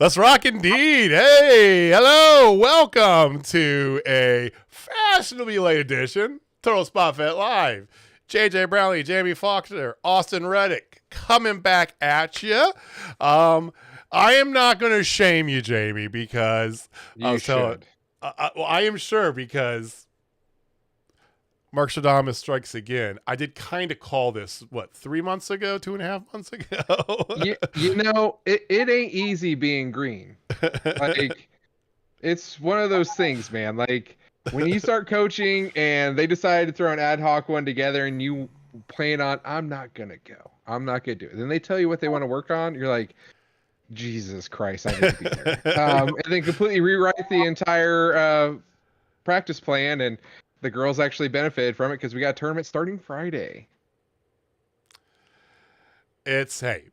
Let's rock indeed. Hey, hello. Welcome to a fashionably late edition Total Spotfest Live. JJ Brownlee, Jamie Foxter, Austin Reddick coming back at you. I am not going to shame you, Jamie, because I am sure because Mark Stradamus strikes again. I did kind of call this, 3 months ago, 2.5 months ago? you know, it ain't easy being green. Like, it's one of those things, man. Like, when you start coaching and they decide to throw an ad hoc one together and you plan on, I'm not going to go. I'm not going to do it. Then they tell you what they want to work on. You're like, Jesus Christ, I need to be there. And then completely rewrite the entire practice plan, and the girls actually benefited from it because we got a tournament starting Friday. Hey,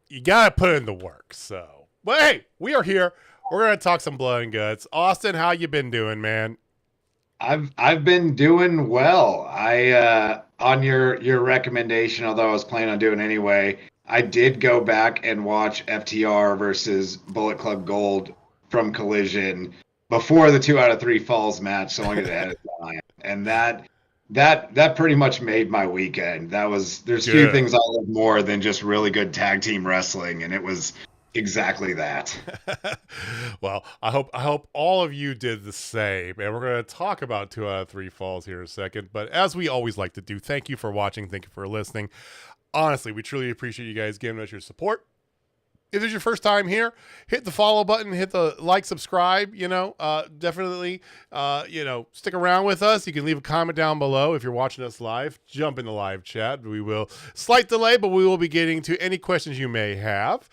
you got to put in the work. So, but hey, we are here. We're going to talk some blood and guts. Austin, how you been doing, man? I've been doing well. I on your recommendation, although I was planning on doing it anyway, I did go back and watch FTR versus Bullet Club Gold from Collision before the 2 out of 3 falls match, so long as ahead of time. And that pretty much made my weekend. There's few things I love more than just really good tag team wrestling, and it was exactly that. Well, I hope all of you did the same, and we're going to talk about 2 out of 3 falls here in a second. But as we always like to do, thank you for watching, thank you for listening. Honestly, we truly appreciate you guys giving us your support. If it's your first time here, hit the follow button, hit the like, subscribe, definitely, stick around with us. You can leave a comment down below if you're watching us live. Jump in the live chat. We will, slight delay, but we will be getting to any questions you may have.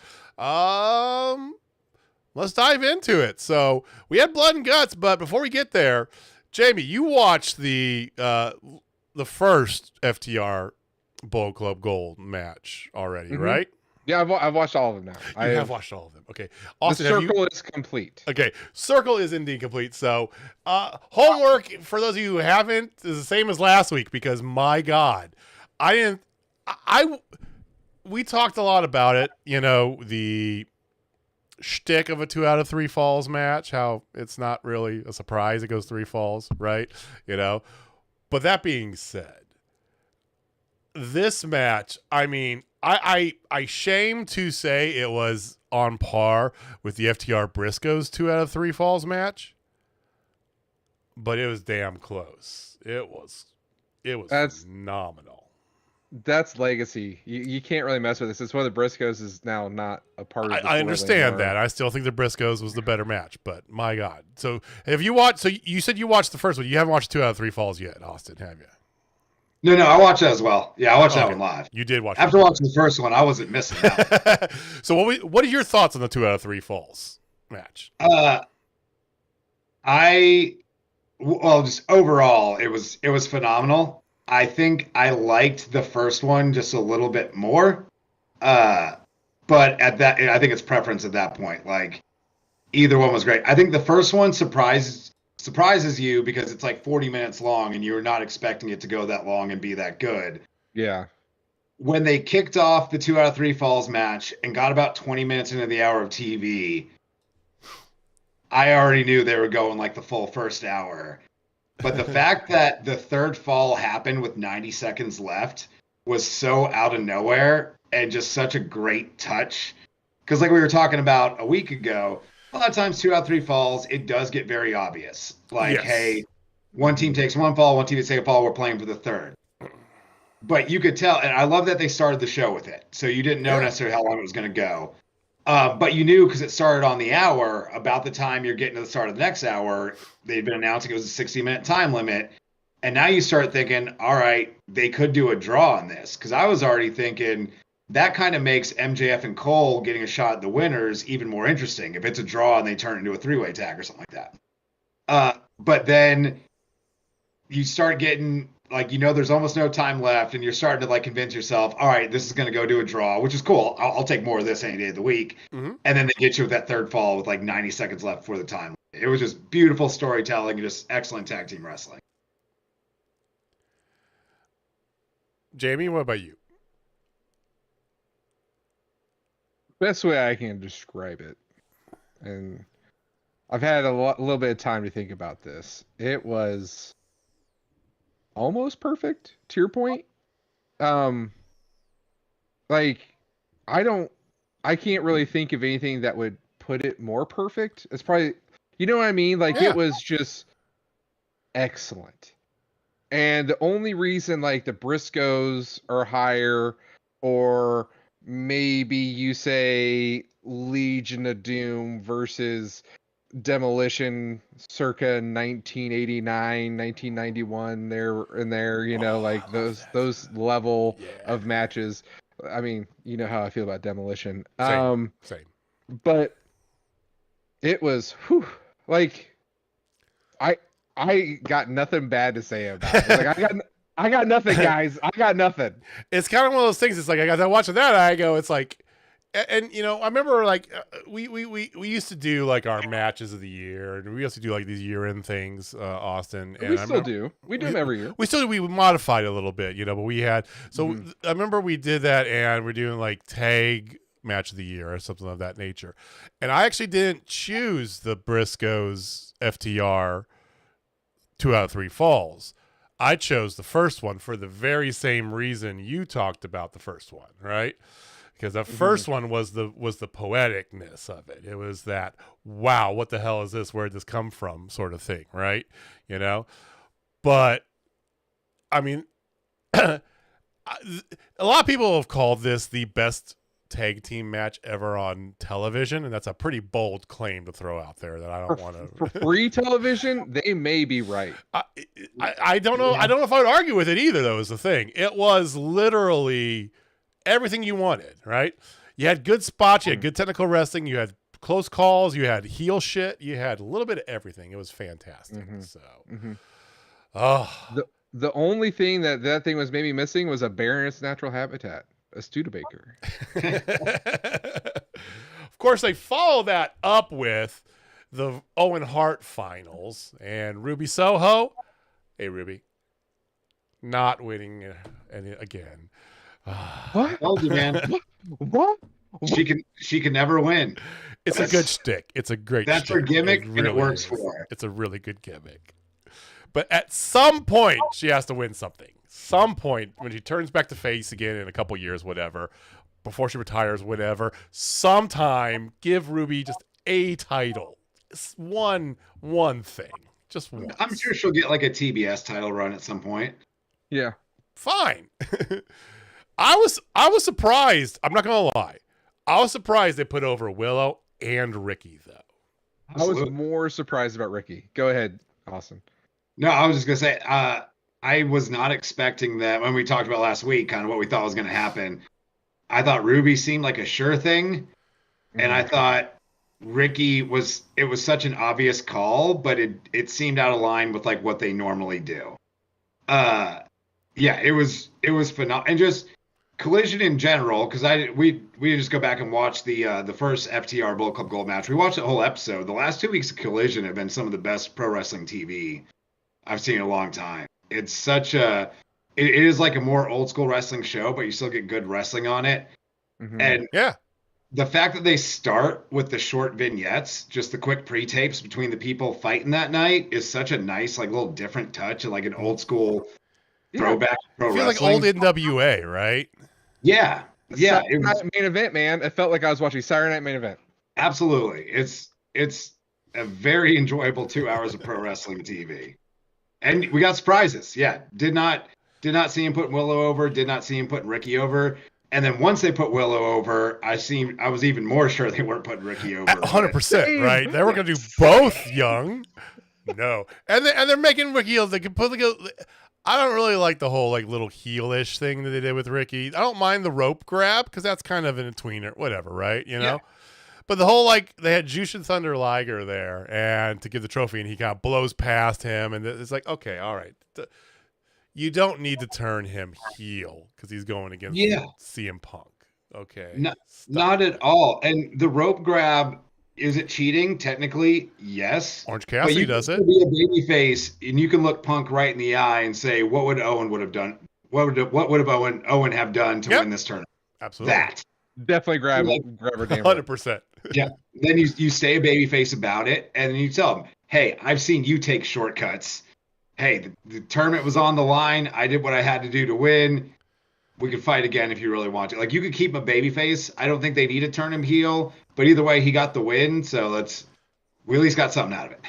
Let's dive into it. So we had blood and guts, but before we get there, Jamie, you watched the first FTR Bullet Club Gold match already, right? Yeah, I've watched all of them now. You have watched all of them. Okay. The Austin, circle is complete. Okay, circle is indeed complete. So, homework for those of you who haven't is the same as last week because my God, we talked a lot about it. You know, the shtick of a 2 out of 3 falls match, how it's not really a surprise it goes 3 falls, right? You know, but that being said, this match, I mean, I shame to say it was on par with the FTR Briscoes 2 out of 3 falls match, but it was damn close. It was phenomenal. That's legacy. You can't really mess with this. It's why the Briscoes is now not a part of the I understand that. I still think the Briscoes was the better match, but my God. So have you watched, so you said you watched the first one. You haven't watched 2 out of 3 falls yet, Austin, have you? No, I watched that as well. Yeah, I watched that one live. You did watch After watching the first one, I wasn't missing out. So what are your thoughts on the 2 out of 3 falls match? Just overall, it was phenomenal. I think I liked the first one just a little bit more. But at that, I think it's preference at that point. Like, either one was great. I think the first one surprises you because it's like 40 minutes long and you're not expecting it to go that long and be that good. Yeah. When they kicked off the 2 out of 3 falls match and got about 20 minutes into the hour of TV, I already knew they were going like the full first hour. But the fact that the third fall happened with 90 seconds left was so out of nowhere and just such a great touch. Because like we were talking about a week ago, a lot of times 2 out of 3 falls, it does get very obvious. Like, yes. Hey, one team takes 1 fall, one team takes a fall, we're playing for the third. But you could tell, and I love that they started the show with it. So you didn't know necessarily how long it was going to go. But you knew because it started on the hour, about the time you're getting to the start of the next hour, they'd been announcing it was a 60-minute time limit. And now you start thinking, all right, they could do a draw on this. Because I was already thinking that kind of makes MJF and Cole getting a shot at the winners even more interesting. If it's a draw and they turn it into a 3-way tag or something like that. But then you start getting, like, there's almost no time left, and you're starting to, like, convince yourself, all right, this is going to go to a draw, which is cool. I'll take more of this any day of the week. Mm-hmm. And then they get you with that third fall with, like, 90 seconds left before the time. It was just beautiful storytelling and just excellent tag team wrestling. Jamie, what about you? Best way I can describe it, and I've had a little bit of time to think about this. It was almost perfect, to your point. Like, I can't really think of anything that would put it more perfect. It's probably, you know what I mean? Like, It was just excellent. And the only reason, like, the Briscoes are higher, or maybe you say Legion of Doom versus Demolition circa 1989, 1991, there and there, like those level of matches. I mean, you know how I feel about Demolition. Same. But it was, like, I got nothing bad to say about it. Like, I got nothing, guys. I got nothing. It's kind of one of those things. It's like, as I watch that, I go, it's like, and I remember, like, we used to do, like, our matches of the year, and we used to do, like, these year-end things, Austin. And we still do. We do them every year. We still do. We modified it a little bit, but we had. So I remember we did that, and we're doing, like, tag match of the year or something of that nature. And I actually didn't choose the Briscoes FTR 2 out of 3 falls. I chose the first one for the very same reason you talked about the first one, right? Because the first one was the poeticness of it. It was that, wow, what the hell is this? Where'd this come from? Sort of thing, right? But I mean, a lot of people have called this the best tag team match ever on television, and that's a pretty bold claim to throw out there that I don't want to. For free television, they may be right. I don't know. I don't know if I would argue with it either, though, is the thing. It was literally everything you wanted, right? You had good spots, you had good technical wrestling, you had close calls, you had heel shit, you had a little bit of everything. It was fantastic. The only thing that thing was maybe missing was a bear in its natural habitat. a Studebaker. Of course, they follow that up with the Owen Hart finals and Ruby Soho. Hey, Ruby. Not winning any again. What? Told you, man. What? She can never win. It's a good shtick. It's a great That's shtick. her gimmick, It and it works for her. It's a really good gimmick. But at some point, she has to win something. Some point, when she turns back to face again in a couple years, whatever, before she retires, whatever, sometime give Ruby just a title. It's one thing. Just one. I'm sure she'll get like a TBS title run at some point. Yeah. Fine. I was surprised. I'm not gonna lie. I was surprised they put over Willow and Ricky though. Absolutely. I was more surprised about Ricky. Go ahead, Austin. No, I was just gonna say, I was not expecting that when we talked about last week, kind of what we thought was gonna happen. I thought Ruby seemed like a sure thing, and I thought Ricky was such an obvious call, but it seemed out of line with like what they normally do. Yeah, it was phenomenal, and just Collision in general, because we just go back and watch the first FTR Bullet Club Gold match. We watched the whole episode. The last 2 weeks of Collision have been some of the best pro wrestling TV I've seen in a long time. It's such it is like a more old school wrestling show, but you still get good wrestling on it. Mm-hmm. And yeah, the fact that they start with the short vignettes, just the quick pre-tapes between the people fighting that night, is such a nice, like, little different touch and like an old school throwback pro wrestling. Like old NWA, right? Yeah. Yeah. Saturday night main event, man. It felt like I was watching Saturday Night Main Event. Absolutely. It's a very enjoyable 2 hours of pro wrestling TV. And we got surprises. Yeah. Did not see him putting Willow over, did not see him putting Ricky over. And then once they put Willow over, I was even more sure they weren't putting Ricky over. 100%, right? They were going to do both young. No. And they're making Ricky heels. They can put I don't really like the whole like little heelish thing that they did with Ricky. I don't mind the rope grab because that's kind of in between or whatever, right? You know? Yeah. But the whole like they had Jushin Thunder Liger there and to give the trophy and he kind of blows past him and it's like, okay, all right. You don't need to turn him heel because he's going against CM Punk. Okay. Not at all. And the rope grab, is it cheating? Technically, yes. Orange Cassidy does it. Be a baby face, and you can look Punk right in the eye and say, "What would Owen have done? What would have Owen have done to win this tournament?" Absolutely. That definitely grab her damn 100%. Yeah. Then you stay a baby face about it, and then you tell them, "Hey, I've seen you take shortcuts. Hey, the tournament was on the line. I did what I had to do to win. We could fight again if you really want to." Like, you could keep him a babyface. I don't think they need to turn him heel, but either way, he got the win, so we at least got something out of it.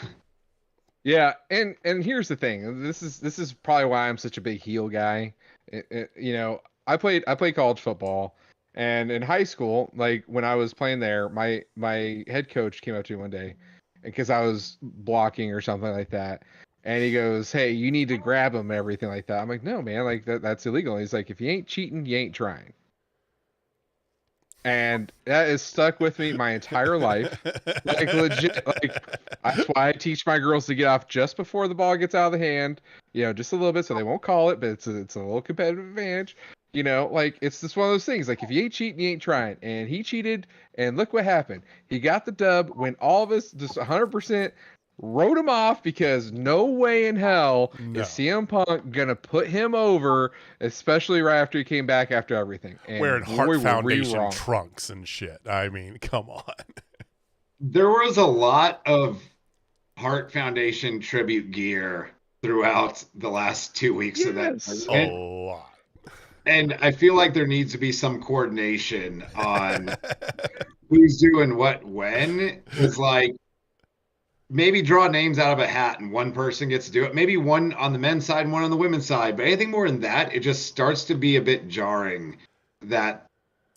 Yeah, and here's the thing. This is probably why I'm such a big heel guy. You know, I played college football, and in high school, like when I was playing there, my head coach came up to me one day, because I was blocking or something like that. And he goes, "Hey, you need to grab him," and everything like that. I'm like, "No, man, like that's illegal." And he's like, "If you ain't cheating, you ain't trying." And that is stuck with me my entire life. Like legit, like that's why I teach my girls to get off just before the ball gets out of the hand, you know, just a little bit so they won't call it, but it's a little competitive advantage. You know, like it's just one of those things. Like if you ain't cheating, you ain't trying. And he cheated, and look what happened. He got the dub when all of us just 100% wrote him off because no way in hell is CM Punk gonna put him over, especially right after he came back after everything. And wearing Heart Foundation trunks and shit. I mean, come on. There was a lot of Heart Foundation tribute gear throughout the last 2 weeks of that. A lot. And I feel like there needs to be some coordination on who's doing what when. It's like, maybe draw names out of a hat and one person gets to do it. Maybe one on the men's side and one on the women's side. But anything more than that, it just starts to be a bit jarring that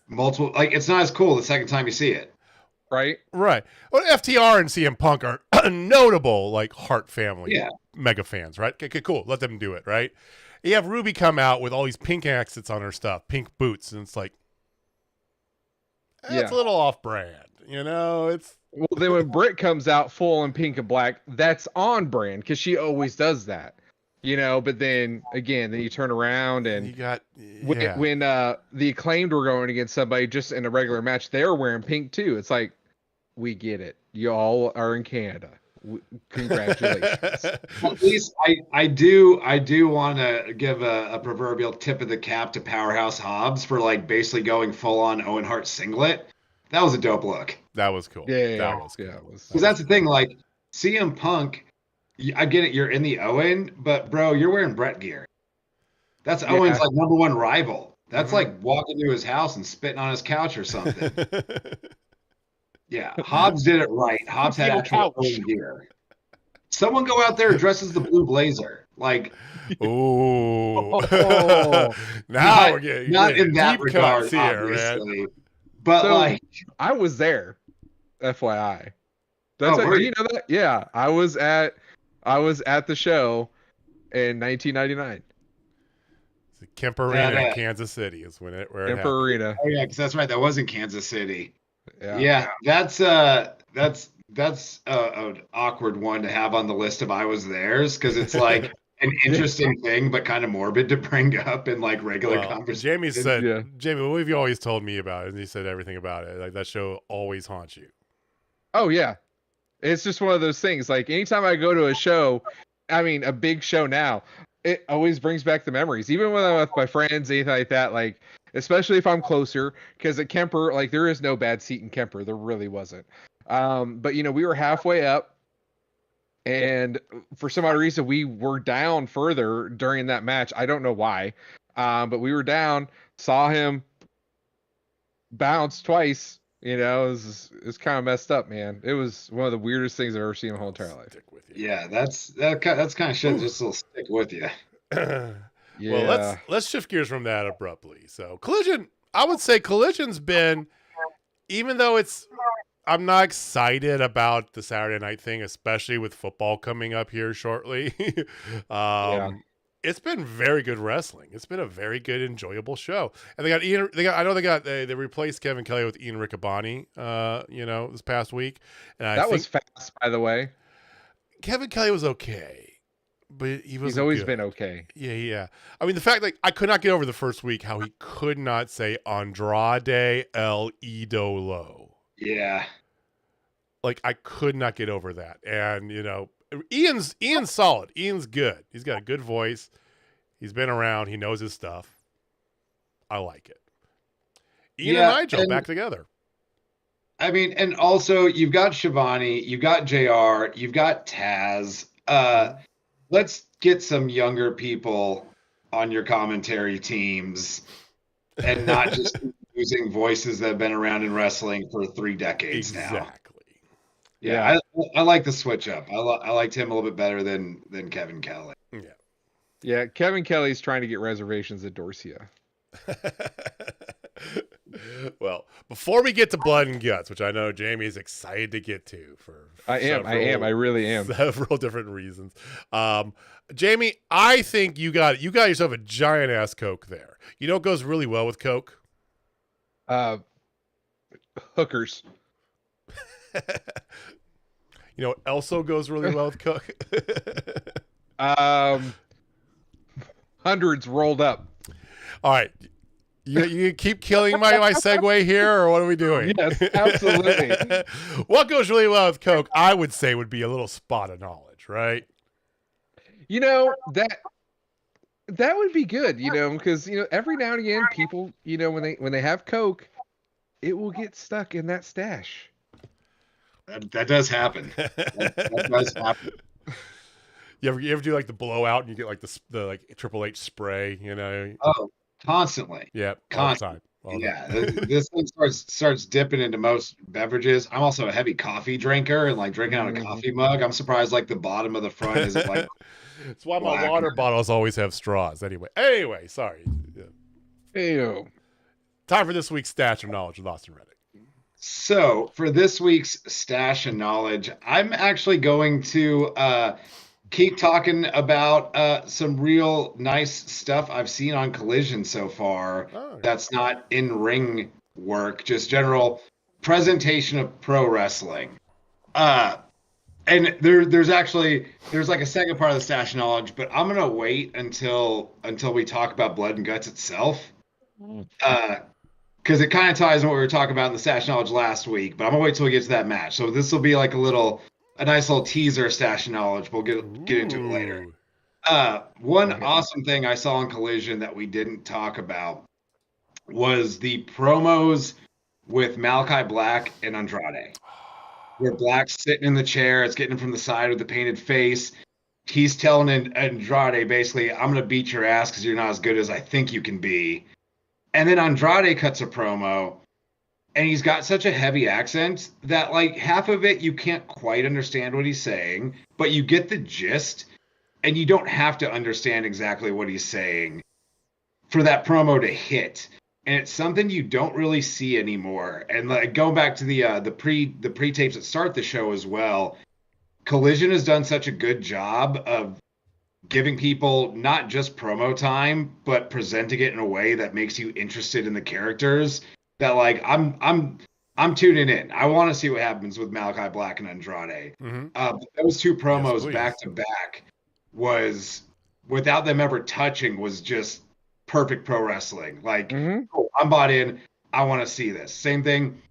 multiple, like, it's not as cool the second time you see it. Right. Well, FTR and CM Punk are notable, like, Heart family mega fans, right? Okay, cool. Let them do it, right? You have Ruby come out with all these pink accents on her stuff, pink boots, and it's like, it's a little off-brand. You know, it's... Well, then when Britt comes out full in pink and black, that's on brand because she always does that. But then again, then you turn around and You got when the Acclaimed were going against somebody just in a regular match, they were wearing pink too. It's like, we get it. You all are in Canada. Congratulations. At least I do want to give a proverbial tip of the cap to Powerhouse Hobbs for like basically going full on Owen Hart singlet. That was a dope look. That was cool. Yeah, that was cool. Yeah, because that's the thing. Like CM Punk, I get it. You're in the Owen, but bro, you're wearing Brett gear. That's Owen's like number one rival. That's like walking to his house and spitting on his couch or something. Yeah, Hobbs did it right. Hobbs had actual Owen gear. Someone go out there dressed as the Blue Blazer. Like, ooh. now we're getting not in that deep regard, cuts here, obviously. man. But So, like, I was there, FYI. That's were do you know that? Yeah, I was at the show in 1999. Kemper Arena in Kansas City is where it Kemper Arena. oh yeah, because that's right. That was in Kansas City. Yeah. That's an awkward one to have on the list of I was theirs because it's like an interesting thing, but kind of morbid to bring up in like regular conversation. Jamie said, Jamie, what have you always told me about it? And he said everything about it. Like that show always haunts you. Oh yeah. It's just one of those things. Like anytime I go to a show, I mean a big show now, it always brings back the memories. Even when I'm with my friends, anything like that, like especially if I'm closer, because at Kemper, like there is no bad seat in Kemper. There really wasn't. But we were halfway up, and for some odd reason we were down further during that match. I don't know why, but we were down. Saw him bounce twice. It's kind of messed up, man. It was one of the weirdest things I've ever seen in my whole entire life. Stick with you. Yeah, that's kind of shit. Just will stick with you. Yeah. Well, let's shift gears from that abruptly. So Collision, I would say Collision's been, even though I'm not excited about the Saturday night thing, especially with football coming up here shortly. It's been very good wrestling. It's been a very good, enjoyable show. And they replaced Kevin Kelly with Ian Riccaboni, this past week. And that was fast, by the way. Kevin Kelly was okay, but he's always been okay. Yeah. I mean, the fact I could not get over the first week how he could not say Andrade El Idolo. Yeah. Like I could not get over that. And Ian's solid. Ian's good. He's got a good voice. He's been around. He knows his stuff. I like it. Ian and Nigel back together. I mean, and also you've got Shivani, you've got JR, you've got Taz. Let's get some younger people on your commentary teams and not just using voices that have been around in wrestling for 3 decades now. Exactly. Yeah, I like the switch up. I liked him a little bit better than Kevin Kelly. Yeah, Kevin Kelly's trying to get reservations at Dorsia. Well, before we get to Blood and Guts, which I know Jamie's excited to get to I really am. Several different reasons. Jamie, I think you got yourself a giant ass Coke there. You know what goes really well with Coke? Hookers. You know what also goes really well with Coke? Hundreds rolled up. All right. You keep killing my segue here, or what are we doing? Yes, absolutely. What goes really well with Coke, I would say, would be a little spot of knowledge, right? That would be good, because every now and again people, when they have Coke, it will get stuck in that stash. That does happen. That does happen. You ever do like the blowout and you get like the like Triple H spray, Oh, constantly. Yeah, constantly. All the time. Yeah, this thing starts dipping into most beverages. I'm also a heavy coffee drinker and like drinking out of a coffee mug. I'm surprised like the bottom of the front isn't like. That's why my water bottles always have straws. Anyway, sorry. Ew. Time for this week's Stash of Knowledge with Austin Reddick. So for this week's Stash of Knowledge, I'm actually going to keep talking about some real nice stuff I've seen on Collision so far. That's not in-ring work, just general presentation of pro wrestling. And there's like a second part of the stash knowledge, but I'm gonna wait until we talk about Blood and Guts itself, because it kind of ties in what we were talking about in the stash knowledge last week. But I'm gonna wait till we get to that match. So this will be like a nice little teaser stash knowledge. We'll get into it later. One awesome thing I saw on Collision that we didn't talk about was the promos with Malachi Black and Andrade. Where Black's sitting in the chair, it's getting him from the side with the painted face. He's telling Andrade basically, I'm going to beat your ass because you're not as good as I think you can be. And then Andrade cuts a promo, and he's got such a heavy accent that like half of it you can't quite understand what he's saying, but you get the gist, and you don't have to understand exactly what he's saying for that promo to hit. And it's something you don't really see anymore. And like going back to the pre-tapes that start the show as well, Collision has done such a good job of giving people not just promo time, but presenting it in a way that makes you interested in the characters. That like I'm tuning in. I want to see what happens with Malachi Black and Andrade. Those two promos back to back was, without them ever touching, was just perfect pro wrestling. Like, cool, I'm bought in. I want to see this. Same thing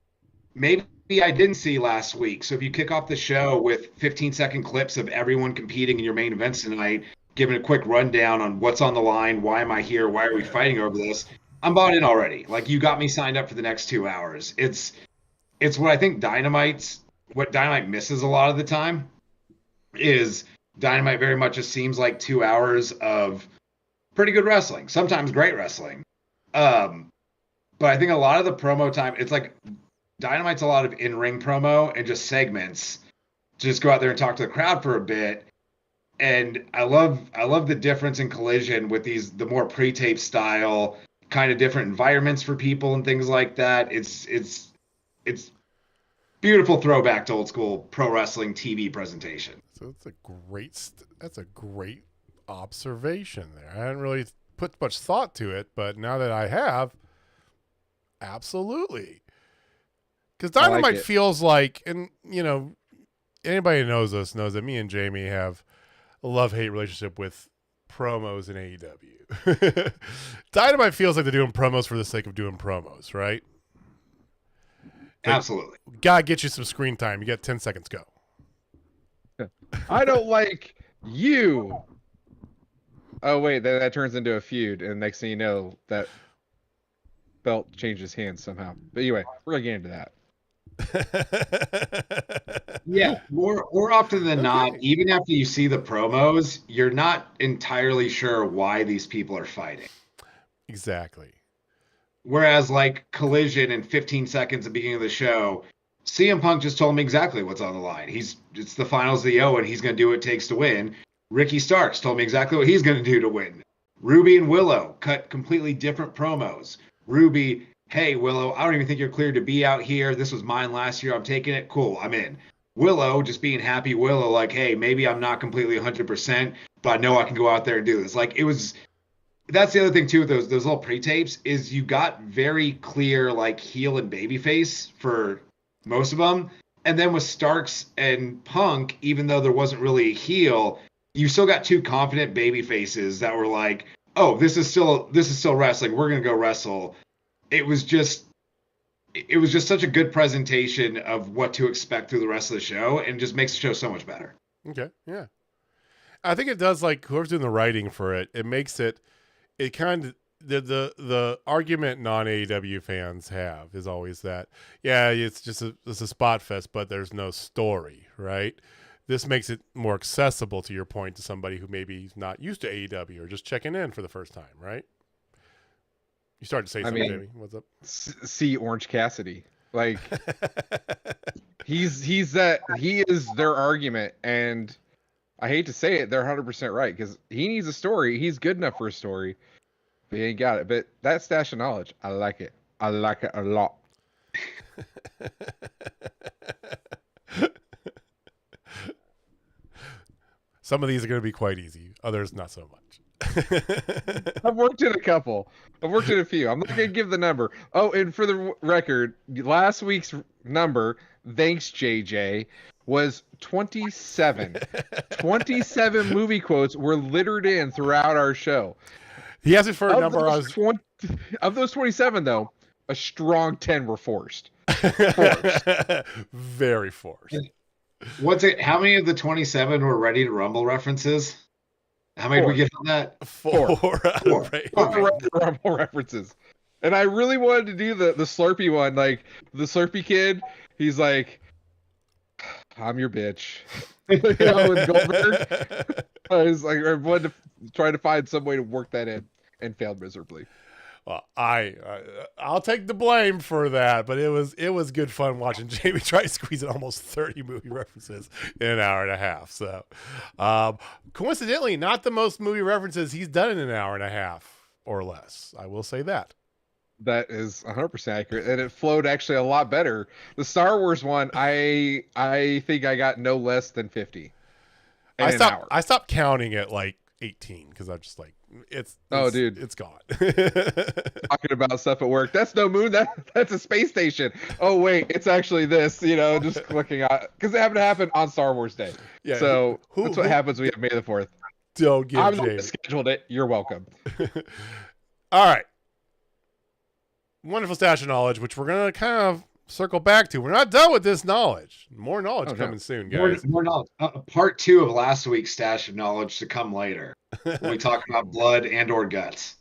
maybe I didn't see last week. So if you kick off the show with 15-second clips of everyone competing in your main events tonight, giving a quick rundown on what's on the line, why am I here, why are we fighting over this, I'm bought in already. Like, you got me signed up for the next 2 hours. It's what I think what Dynamite misses a lot of the time is Dynamite very much just seems like 2 hours of pretty good wrestling, sometimes great wrestling. But I think a lot of the promo time, it's like Dynamite's a lot of in-ring promo and just segments. Just go out there and talk to the crowd for a bit. And I love the difference in Collision with the more pre-tape style, kind of different environments for people and things like that. It's beautiful throwback to old school pro wrestling TV presentation. So that's a great observation there. I hadn't really put much thought to it, but now that I have, absolutely. Because Dynamite feels like, and you know, anybody who knows us knows that me and Jamie have a love-hate relationship with promos in AEW. Dynamite feels like they're doing promos for the sake of doing promos, right? Absolutely. Gotta get you some screen time. You got 10 seconds, go. I don't like you. Oh, wait, that turns into a feud, and next thing you know, that belt changes hands somehow. But anyway, we're going to get into that. Yeah, more often than not, even after you see the promos, you're not entirely sure why these people are fighting. Exactly. Whereas like Collision in 15 seconds at the beginning of the show, CM Punk just told me exactly what's on the line. It's the finals of the O, and he's going to do what it takes to win. Ricky Starks told me exactly what he's going to do to win. Ruby and Willow cut completely different promos. Ruby, hey, Willow, I don't even think you're cleared to be out here. This was mine last year. I'm taking it. Cool, I'm in. Willow, just being happy Willow, like, hey, maybe I'm not completely 100%, but I know I can go out there and do this. Like, that's the other thing, too, with those little pre-tapes, is you got very clear, like, heel and babyface for most of them. And then with Starks and Punk, even though there wasn't really a heel, you still got two confident baby faces that were like, oh, this is still wrestling. We're going to go wrestle. It was just such a good presentation of what to expect through the rest of the show, and just makes the show so much better. Okay. Yeah. I think it does, like, whoever's doing the writing for it, it makes it kind of, the argument non-AEW fans have is always that, yeah, it's a Spotfest, but there's no story, right? This makes it more accessible, to your point, to somebody who maybe is not used to AEW or just checking in for the first time, right? You started to say something, Jamie. What's up? See Orange Cassidy. Like, he is their argument, and I hate to say it, they're 100% right, because he needs a story. He's good enough for a story. But he ain't got it. But that stash of knowledge, I like it. I like it a lot. Some of these are going to be quite easy. Others, not so much. I've worked in a couple. I've worked in a few. I'm not gonna give the number. Oh, and for the record, last week's number, thanks JJ, was 27. 27 movie quotes were littered in throughout our show. He asked me for a number. Of those 27, though, a strong 10 were forced. Very forced. What's it? How many of the 27 were Ready to Rumble references? How many did we get on that? Four. Rumble references. And I really wanted to do the Slurpee one, like the Slurpee kid. He's like, "I'm your bitch." With Goldberg. I wanted to try to find some way to work that in, and failed miserably. Well, I'll take the blame for that, but it was good fun watching Jamie try to squeeze in almost 30 movie references in an hour and a half. So, coincidentally, not the most movie references he's done in an hour and a half or less. I will say that. That is 100% accurate, and it flowed actually a lot better. The Star Wars one, I think I got no less than 50. I stopped counting at like 18 because I'm just like, dude, it's gone. Talking about stuff at work. That's no moon. That's a space station. Oh wait, it's actually this. Just clicking on because it happened to happen on Star Wars Day. Yeah. So that's what happens when we have May the 4th. Don't give. I'm the one that scheduled it. You're welcome. All right. Wonderful stash of knowledge, which we're gonna kind of circle back to. We're not done with this knowledge. More knowledge coming soon, guys. More knowledge. Part 2 of last week's stash of knowledge to come later when we talk about blood and/or guts.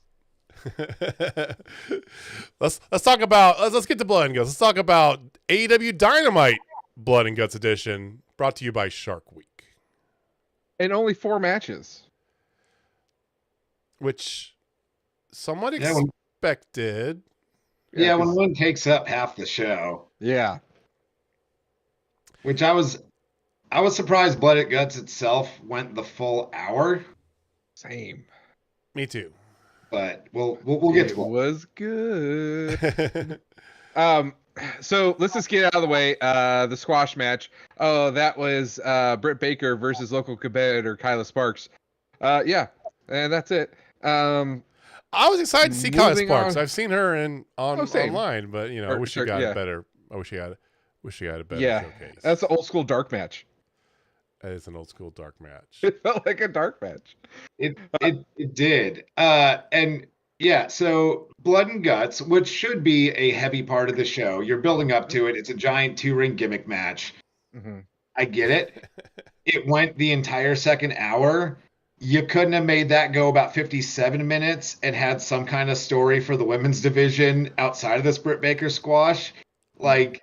Let's talk about let's get to blood and guts. Let's talk about AEW Dynamite Blood and Guts edition, brought to you by Shark Week. And only 4 matches, which somewhat expected. Yeah, when one takes up half the show. Yeah. Which I was surprised Blood and Guts itself went the full hour. Same. Me too. But we'll get to it. It was good. So let's just get out of the way. The squash match. Oh, that was Britt Baker versus local competitor Kyla Sparks. Yeah, and that's it. I was excited to see Kyla Sparks. I've seen her online, but I wish she got better. I wish she had a better showcase. That's an old school dark match. That is an old school dark match. It felt like a dark match. It did. And yeah, so Blood and Guts, which should be a heavy part of the show. You're building up to it. It's a giant 2-ring gimmick match. Mm-hmm. I get it. It went the entire second hour. You couldn't have made that go about 57 minutes and had some kind of story for the women's division outside of this Britt Baker squash. Like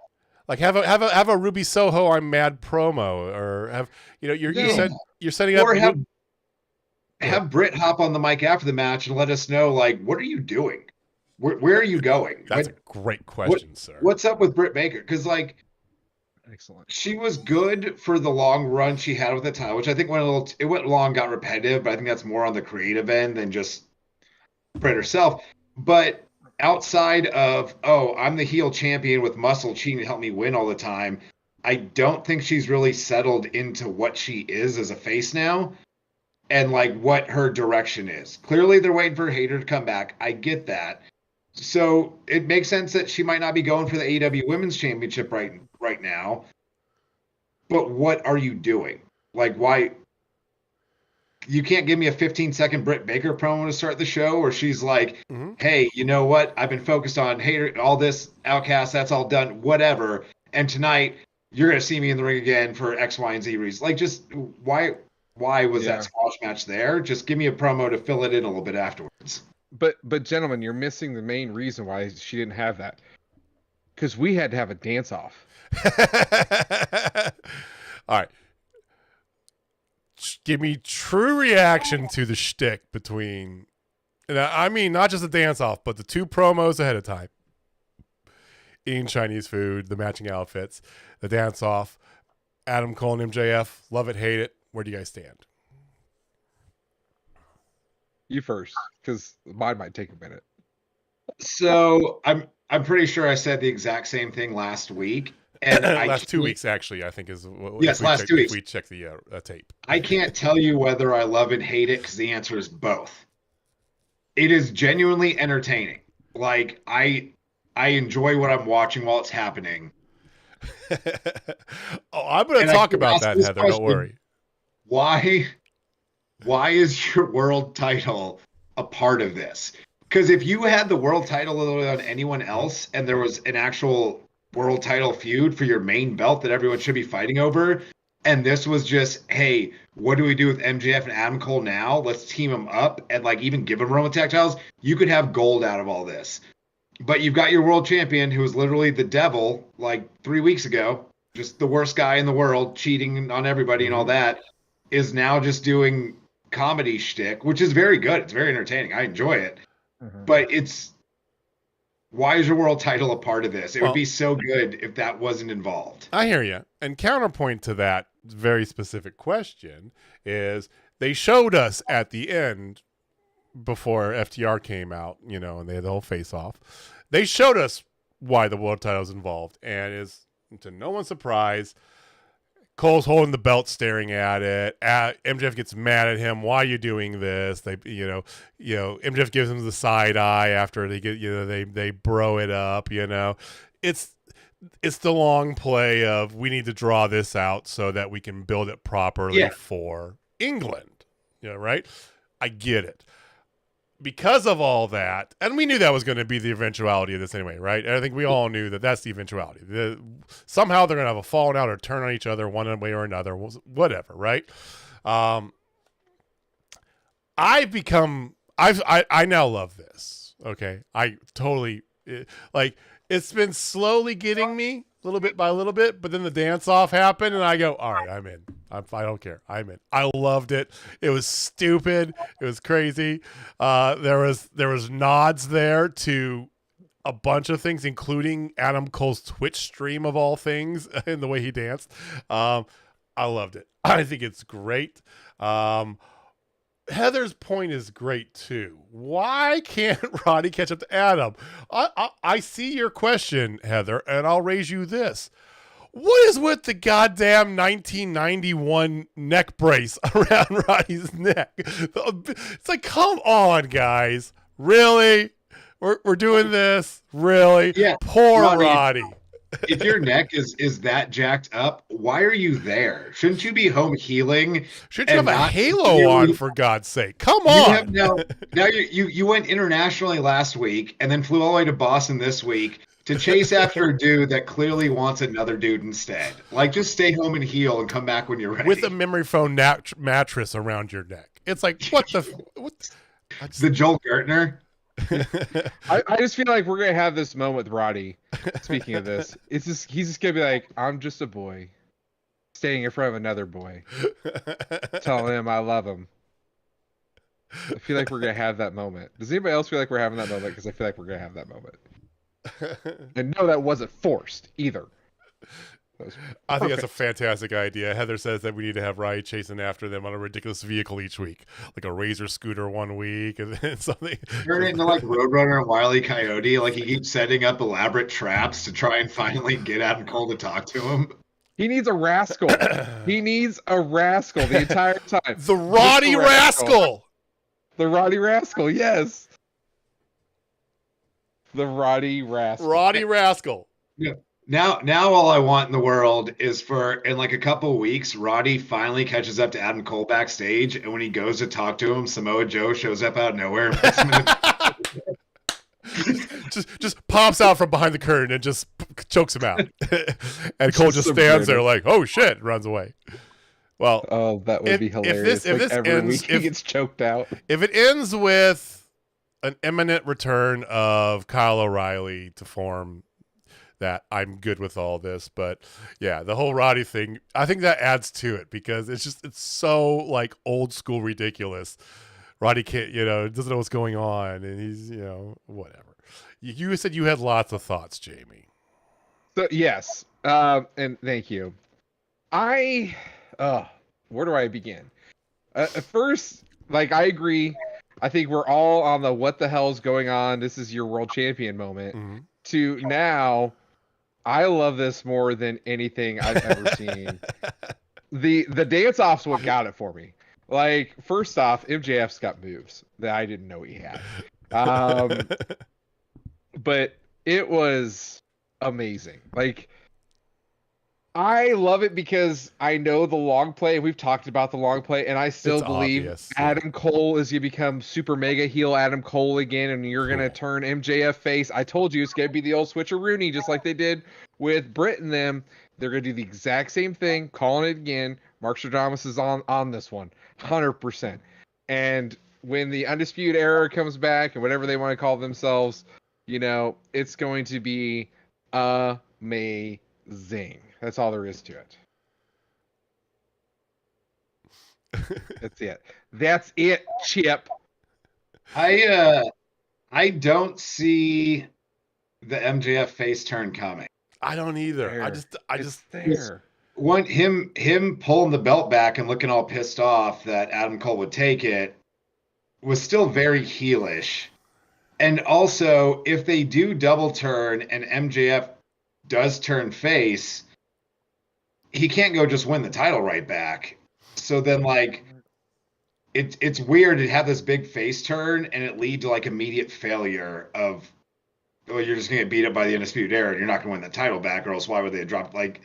have a Ruby Soho I'm mad promo, or have you're setting up, or have Britt hop on the mic after the match and let us know, like, what are you doing? Where are you going? That's a great question, sir. What's up with Britt Baker? Because excellent. She was good for the long run she had with the title, which I think went long, got repetitive, but I think that's more on the creative end than just Britt herself. But outside of, I'm the heel champion with muscle cheating to help me win all the time, I don't think she's really settled into what she is as a face now and what her direction is. Clearly they're waiting for Hayter to come back. I get that. So it makes sense that she might not be going for the AEW Women's Championship right now. But what are you doing? Why? You can't give me a 15-second Britt Baker promo to start the show where she's like, hey, you know what? I've been focused on Hayter, all this Outcast, that's all done, whatever. And tonight, you're going to see me in the ring again for X, Y, and Z reasons. Just why was that squash match there? Just give me a promo to fill it in a little bit afterwards. But gentlemen, you're missing the main reason why she didn't have that. Because we had to have a dance-off. All right. Give me true reaction to the shtick between, and I mean not just the dance-off, but the 2 promos ahead of time. Eating Chinese food, the matching outfits, the dance-off, Adam Cole and MJF, love it, hate it. Where do you guys stand? You first, because mine might take a minute. So I'm pretty sure I said the exact same thing last week. And last 2 weeks, actually, I think is last 2 weeks. If we check the tape, I can't tell you whether I love and hate it because the answer is both. it is genuinely entertaining. Like I enjoy what I'm watching while it's happening. I'm going to talk about that, Heather. Don't worry. Why is your world title a part of this? Because if you had the world title literally on anyone else and there was an actual world title feud for your main belt that everyone should be fighting over, and this was just, hey, what do we do with MJF and Adam Cole now? Let's team them up and like even give them Roman tag titles. You could have gold out of all this. But you've got your world champion who was literally the devil like 3 weeks ago, just the worst guy in the world, cheating on everybody and all that, is now just doing comedy shtick, which is very good. It's very entertaining. I enjoy it. But why is your world title a part of this? It would be so good if that wasn't involved. I hear you. And counterpoint to that very specific question is they showed us at the end before FTR came out, and they had the whole face-off. They showed us why the world title is involved, and is to no one's surprise, Cole's holding the belt, staring at it. MJF gets mad at him. Why are you doing this? They, MJF gives him the side eye after they get, they bro it up. It's the long play of we need to draw this out so that we can build it properly for England. Right? I get it. Because of all that, and we knew that was going to be the eventuality of this anyway, right? And I think we all knew that that's the eventuality. Somehow they're going to have a falling out or turn on each other one way or another, whatever, right? I now love this. Okay, I totally it's been slowly getting me little bit by little bit, but then the dance off happened and I go, all right, I'm in. I don't care. I'm in. I loved it. It was stupid. It was crazy. There was nods there to a bunch of things, including Adam Cole's Twitch stream of all things and the way he danced. I loved it. I think it's great. Heather's point is great too. Why can't Roddy catch up to Adam? I see your question, Heather, and I'll raise you this. What is with the goddamn 1991 neck brace around Roddy's neck? It's like, come on, guys. Really? We're doing this? Really? Yeah. Poor Roddy. If your neck is that jacked up, why are you there? Shouldn't you be home healing? Shouldn't you have a halo on, for God's sake? Come on. Now you went internationally last week and then flew all the way to Boston this week to chase after a dude that clearly wants another dude instead. Like, just stay home and heal and come back when you're ready. With a memory foam mattress around your neck. It's like, what? The Joel Gertner? I just feel like we're gonna have this moment with Roddy. Speaking of this, he's just gonna be like, I'm just a boy standing in front of another boy, telling him I love him. I feel like we're gonna have that moment. Does anybody else feel like we're having that moment? Because I feel like we're gonna have that moment. And no, that wasn't forced either. I think that's a fantastic idea. Heather says that we need to have Roddy chasing after them on a ridiculous vehicle each week, like a Razor scooter one week, and then something. Turn it into like Roadrunner and Wile E. Coyote. Like, he keeps setting up elaborate traps to try and finally get Adam Cole to talk to him. He needs a rascal. He needs a rascal the entire time. The Roddy Rascal. The Roddy Rascal, yes. The Roddy Rascal. Roddy Rascal. Yeah. Now all I want in the world is for, in like a couple of weeks, Roddy finally catches up to Adam Cole backstage, and when he goes to talk to him, Samoa Joe shows up out of nowhere and puts him in just pops out from behind the curtain and just chokes him out. And Cole just stands there like, oh shit, runs away. Well, oh, that would be hilarious. If this ends, he gets choked out. If it ends with an imminent return of Kyle O'Reilly to form, that I'm good with all this. But yeah, the whole Roddy thing, I think that adds to it because it's so like old school ridiculous. Roddy can't, doesn't know what's going on, and he's, whatever. You said you had lots of thoughts, Jamie. So yes, and thank you. Where do I begin? At first, like, I agree. I think we're all on the what the hell's going on, this is your world champion moment. Mm-hmm. To now, I love this more than anything I've ever seen. The dance off's what got it for me. Like, first off, MJF's got moves that I didn't know he had. But it was amazing. Like, I love it because I know the long play. We've talked about the long play, and I still It's believe obvious, Adam Cole is going to become super mega heel Adam Cole again, and you're going to turn MJF face. I told you it's going to be the old switcheroony, just like they did with Britt and them. They're going to do the exact same thing, calling it again. Mark Stradamus is on this one, 100%. And when the Undisputed Era comes back, and whatever they want to call themselves, you know, it's going to be amazing. That's all there is to it. That's it. That's it, Chip. I don't see the MJF face turn coming. I don't either. There. I just there. One him pulling the belt back and looking all pissed off that Adam Cole would take it was still very heelish. And also, if they do double turn and MJF does turn face, he can't go just win the title right back. So then, like, it's weird to have this big face turn and it lead to like immediate failure of, well, you're just gonna get beat up by the Undisputed Era and you're not gonna win the title back, or else why would they have dropped? Like,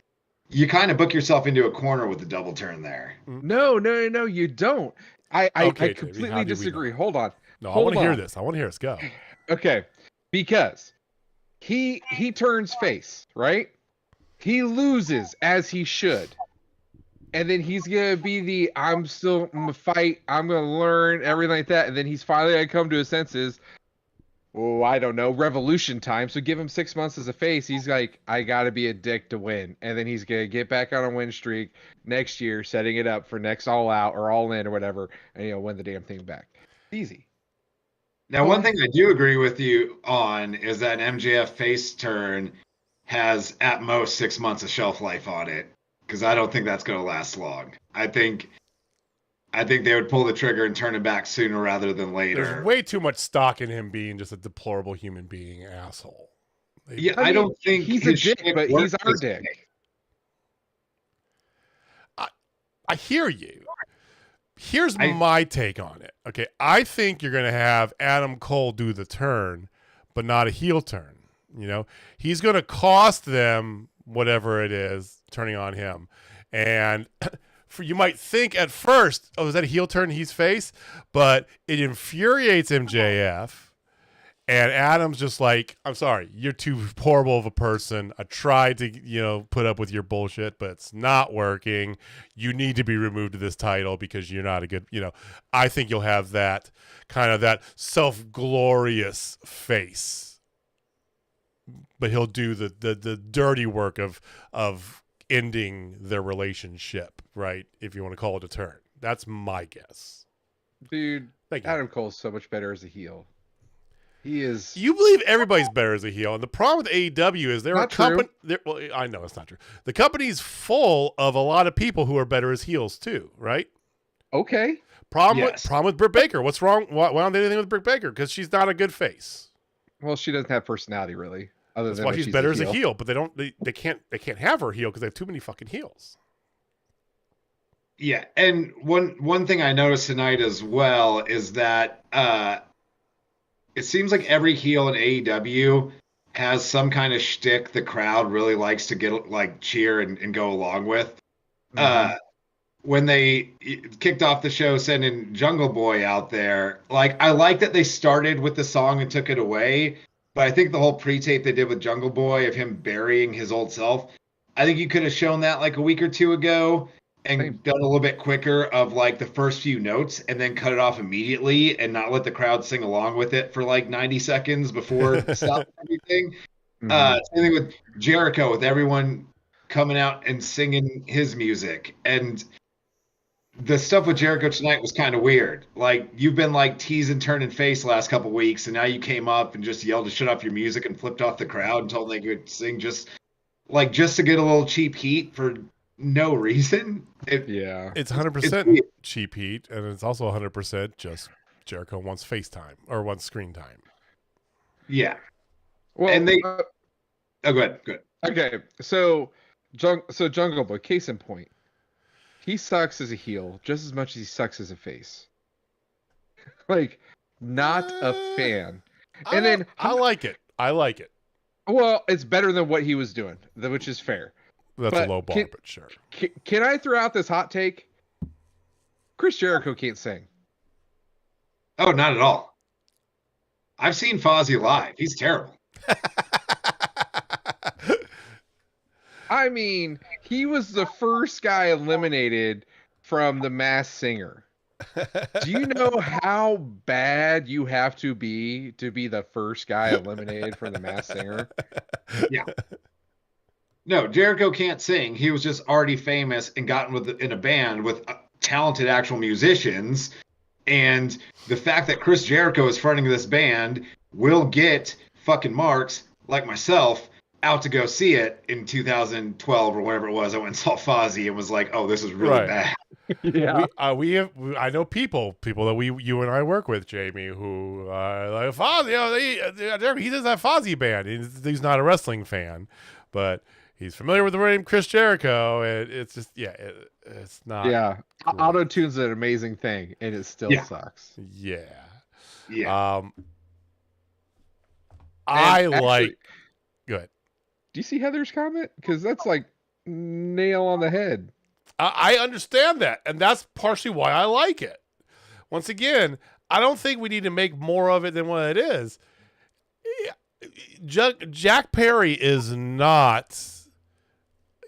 you kind of book yourself into a corner with the double turn there. No, you don't. I completely disagree. Hold on. No, I want to hear this. Go. Okay, because he turns face, right? He loses as he should. And then he's going to be I'm going to fight, I'm going to learn, everything like that. And then he's finally going to come to his senses. Oh, I don't know, revolution time. So give him 6 months as a face. He's like, I got to be a dick to win. And then he's going to get back on a win streak next year, setting it up for next All Out or All In or whatever. And, win the damn thing back. Easy. Now, one thing I do agree with you on is that an MJF face turn has at most 6 months of shelf life on it, because I don't think that's going to last long. I think they would pull the trigger and turn it back sooner rather than later. There's way too much stock in him being just a deplorable human being asshole. I don't think he's a dick, but he's our dick. I hear you. Here's my take on it. Okay, I think you're going to have Adam Cole do the turn, but not a heel turn. He's going to cost them whatever it is turning on him. And you might think at first, oh, is that a heel turn? He's face, but it infuriates MJF. And Adam's just like, I'm sorry, you're too horrible of a person. I tried to, put up with your bullshit, but it's not working. You need to be removed of this title because you're not a good, I think you'll have that kind of that self-glorious face. But he'll do the dirty work of ending their relationship, right? If you want to call it a turn. That's my guess. Dude, Adam Cole's so much better as a heel. He is. You believe everybody's better as a heel, and the problem with AEW is they're a company. Well, I know it's not true. The company's full of a lot of people who are better as heels too, right? Okay. Problem with Britt Baker. What's wrong? Why don't they do anything with Britt Baker? Because she's not a good face. Well, she doesn't have personality really. That's why she's better as a heel, but they can't have her heel because they have too many fucking heels. Yeah, and one thing I noticed tonight as well is that it seems like every heel in AEW has some kind of shtick the crowd really likes to get cheer and go along with. Mm-hmm. When they kicked off the show sending Jungle Boy out there, I like that they started with the song and took it away. But I think the whole pre-tape they did with Jungle Boy of him burying his old self, I think you could have shown that a week or two ago and done a little bit quicker of the first few notes and then cut it off immediately and not let the crowd sing along with it for 90 seconds before stopping everything. Mm-hmm. Same thing with Jericho, with everyone coming out and singing his music. And the stuff with Jericho tonight was kind of weird. You've been teasing turning face last couple weeks, and now you came up and just yelled to shut off your music and flipped off the crowd and told them they could sing just to get a little cheap heat for no reason. It's 100% cheap heat, and it's also 100% just Jericho wants FaceTime or wants screen time. Yeah. Well, and they. Go ahead. Good. Okay, so Jungle Boy, case in point. He sucks as a heel just as much as he sucks as a face. Like, not a fan. And then I like it. I like it. well, it's better than what he was doing, which is fair. That's a low bar, but sure. Can I throw out this hot take? Chris Jericho can't sing. Oh, not at all. I've seen Fozzy live. He's terrible. I mean, he was the first guy eliminated from The Masked Singer. Do you know how bad you have to be the first guy eliminated from The Masked Singer? Yeah. No, Jericho can't sing. He was just already famous and gotten in a band with talented actual musicians. And the fact that Chris Jericho is fronting this band will get fucking marks like myself out to go see it in 2012 or whatever it was. I went and saw Fozzy and was like, oh, this is really bad. Yeah. I know people that you and I work with, Jamie, who like Fozzy. He does that Fozzy band. He's not a wrestling fan, but he's familiar with the name Chris Jericho, and it's just it's not. Yeah, auto-tune's an amazing thing, and it still sucks. Yeah. Yeah. Go ahead. Do you see Heather's comment? Because that's like nail on the head. I understand that, and that's partially why I like it. Once again, I don't think we need to make more of it than what it is. Jack Perry is not.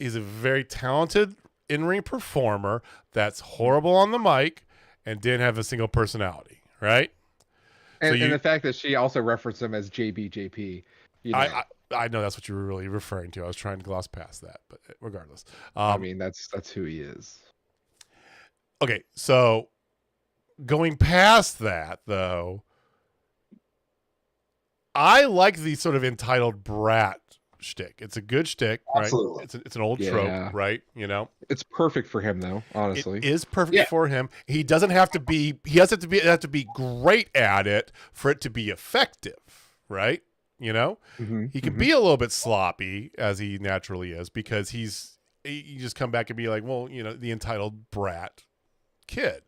He's a very talented in-ring performer that's horrible on the mic and didn't have a single personality, right? And the fact that she also referenced him as JBJP. You know. I know that's what you were really referring to. I was trying to gloss past that, but regardless. I mean, that's who he is. Okay, so going past that, though, I like the sort of entitled brat shtick. It's a good shtick, Absolutely. right? It's an old trope, right? You know, it's perfect for him, though. Honestly, it is perfect for him. He doesn't have to be. He has to be great at it for it to be effective, right? You know, he can be a little bit sloppy as he naturally is because you just come back and be like, well, you know, the entitled brat kid.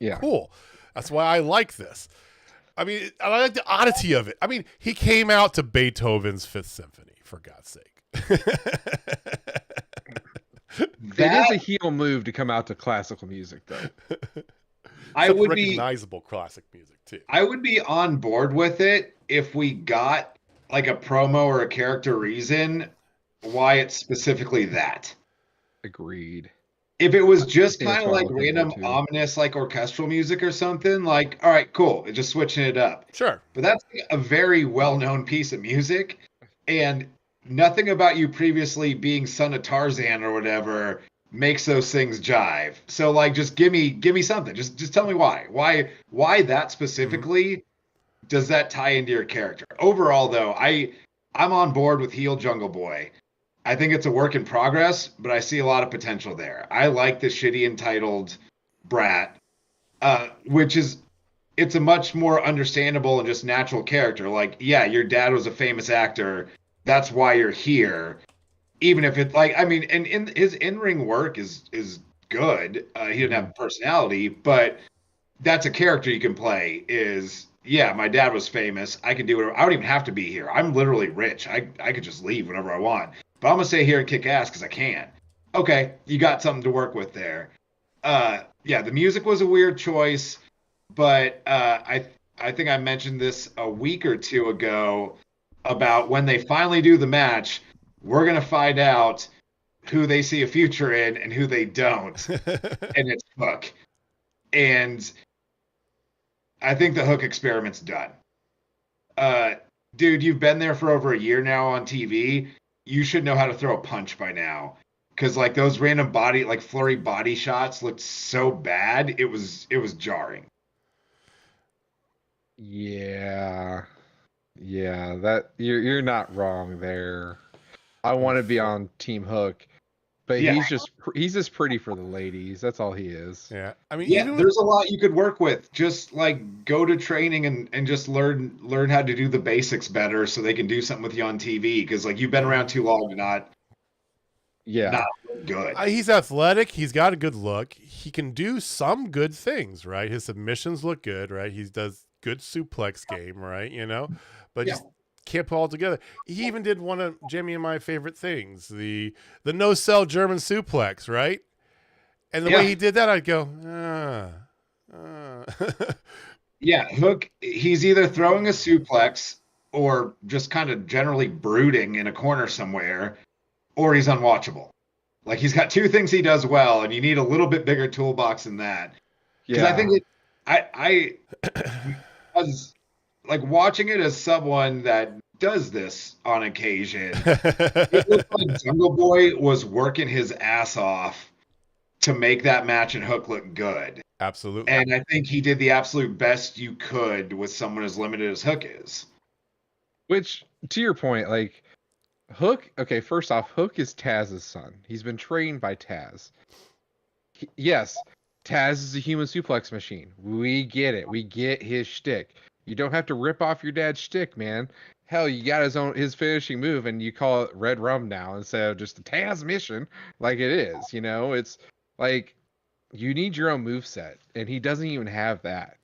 Yeah, cool. That's why I like this. I mean, I like the oddity of it. I mean, he came out to Beethoven's Fifth Symphony, for God's sake. It is a heel move to come out to classical music, though. I would recognizable classic music too. I would be on board with it if we got like a promo or a character reason why it's specifically that. Agreed. If it was just kind of like random ominous like orchestral music or something, like, all right, cool, just switching it up. Sure. But that's a very well-known piece of music, and nothing about you previously being son of Tarzan or whatever makes those things jive. So like, just give me something. Just tell me why. Why that specifically does that tie into your character? Overall, though, I'm on board with heel Jungle Boy. I think it's a work in progress, but I see a lot of potential there. I like the shitty entitled brat, it's a much more understandable and just natural character. Like, yeah, your dad was a famous actor. That's why you're here. Even if it's like, I mean, and his in-ring work is good. He didn't have personality, but that's a character you can play yeah, my dad was famous. I can do whatever. I don't even have to be here. I'm literally rich. I could just leave whenever I want. But I'm going to stay here and kick ass because I can. Okay, you got something to work with there. Yeah, the music was a weird choice, but I think I mentioned this a week or two ago about when they finally do the match, we're going to find out who they see a future in and who they don't. And it's Hook. And I think the Hook experiment's done. Dude, you've been there for over a year now on TV. You should know how to throw a punch by now. Because like those random flurry body shots looked so bad. It was jarring. Yeah, that you're not wrong there. I want to be on Team Hook, but he's just pretty for the ladies. That's all he is. Yeah, I mean, there's a lot you could work with. Just like go to training and just learn how to do the basics better, so they can do something with you on TV. Because like you've been around too long to not Yeah. not good. He's athletic. He's got a good look. He can do some good things, right? His submissions look good, right? He does good suplex game, right? But just can't put all together. He even did one of Jimmy and my favorite things, the no sell German suplex, right? And the way he did that, I'd go, Yeah, Hook, he's either throwing a suplex or just kind of generally brooding in a corner somewhere, or he's unwatchable. Like, he's got two things he does well, and you need a little bit bigger toolbox than that. Because I think I was like watching it as someone that does this on occasion. It looked like Jungle Boy was working his ass off to make that match and Hook look good. Absolutely. And I think he did the absolute best you could with someone as limited as Hook is. Which, to your point, like, Hook, okay, first off, Hook is Taz's son. He's been trained by Taz. Yes, Taz is a human suplex machine. We get it. We get his shtick. You don't have to rip off your dad's shtick, man. Hell, you got his finishing move, and you call it Red Rum now instead of just the Taz mission, like it is. It's like you need your own moveset, and he doesn't even have that.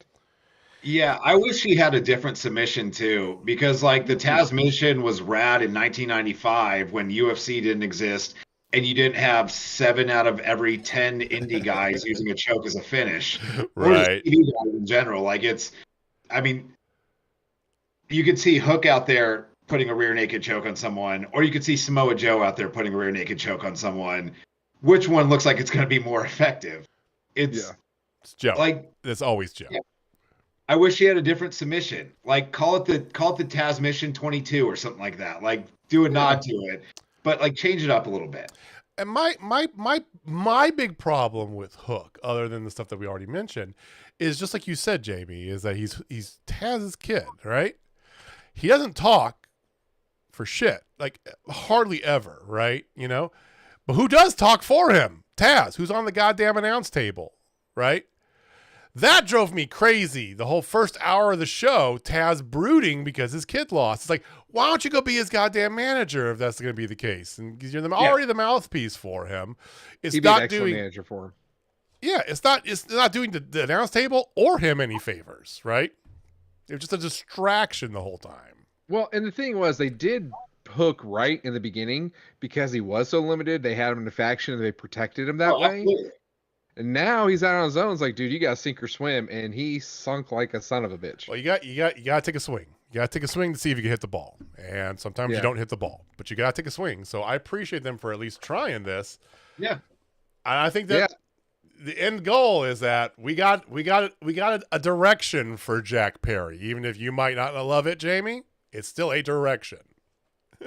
Yeah, I wish he had a different submission too, because like the Taz mission was rad in 1995 when UFC didn't exist, and you didn't have 7 out of every 10 indie guys using a choke as a finish, or just Right. indie guys in general. Like I mean, you could see Hook out there putting a rear naked choke on someone, or you could see Samoa Joe out there putting a rear naked choke on someone. Which one looks like it's going to be more effective? It's Joe. Like, it's always Joe. Yeah. I wish he had a different submission. Like, call it the Taz Mission 22 or something like that. Like, do a nod to it, but like change it up a little bit. And my big problem with Hook, other than the stuff that we already mentioned, is just like you said, Jamie, is that he's Taz's kid, right? He doesn't talk for shit, like hardly ever, right? But who does talk for him? Taz, who's on the goddamn announce table, right? That drove me crazy. The whole first hour of the show, Taz brooding because his kid lost. It's like, why don't you go be his goddamn manager if that's going to be the case? And you're already the mouthpiece for him. It's He'd not be an excellent doing manager for him. Yeah, it's not doing the announce table or him any favors, right? It was just a distraction the whole time. Well, and the thing was, they did Hook right in the beginning because he was so limited. They had him in a faction and they protected him that way. Absolutely. And now he's out on his own. It's like, dude, you got to sink or swim, and he sunk like a son of a bitch. Well, you got to take a swing. You got to take a swing to see if you can hit the ball. And sometimes you don't hit the ball, but you got to take a swing. So I appreciate them for at least trying this. Yeah. And I think that the end goal is that we got a direction for Jack Perry. Even if you might not love it, Jamie, it's still a direction.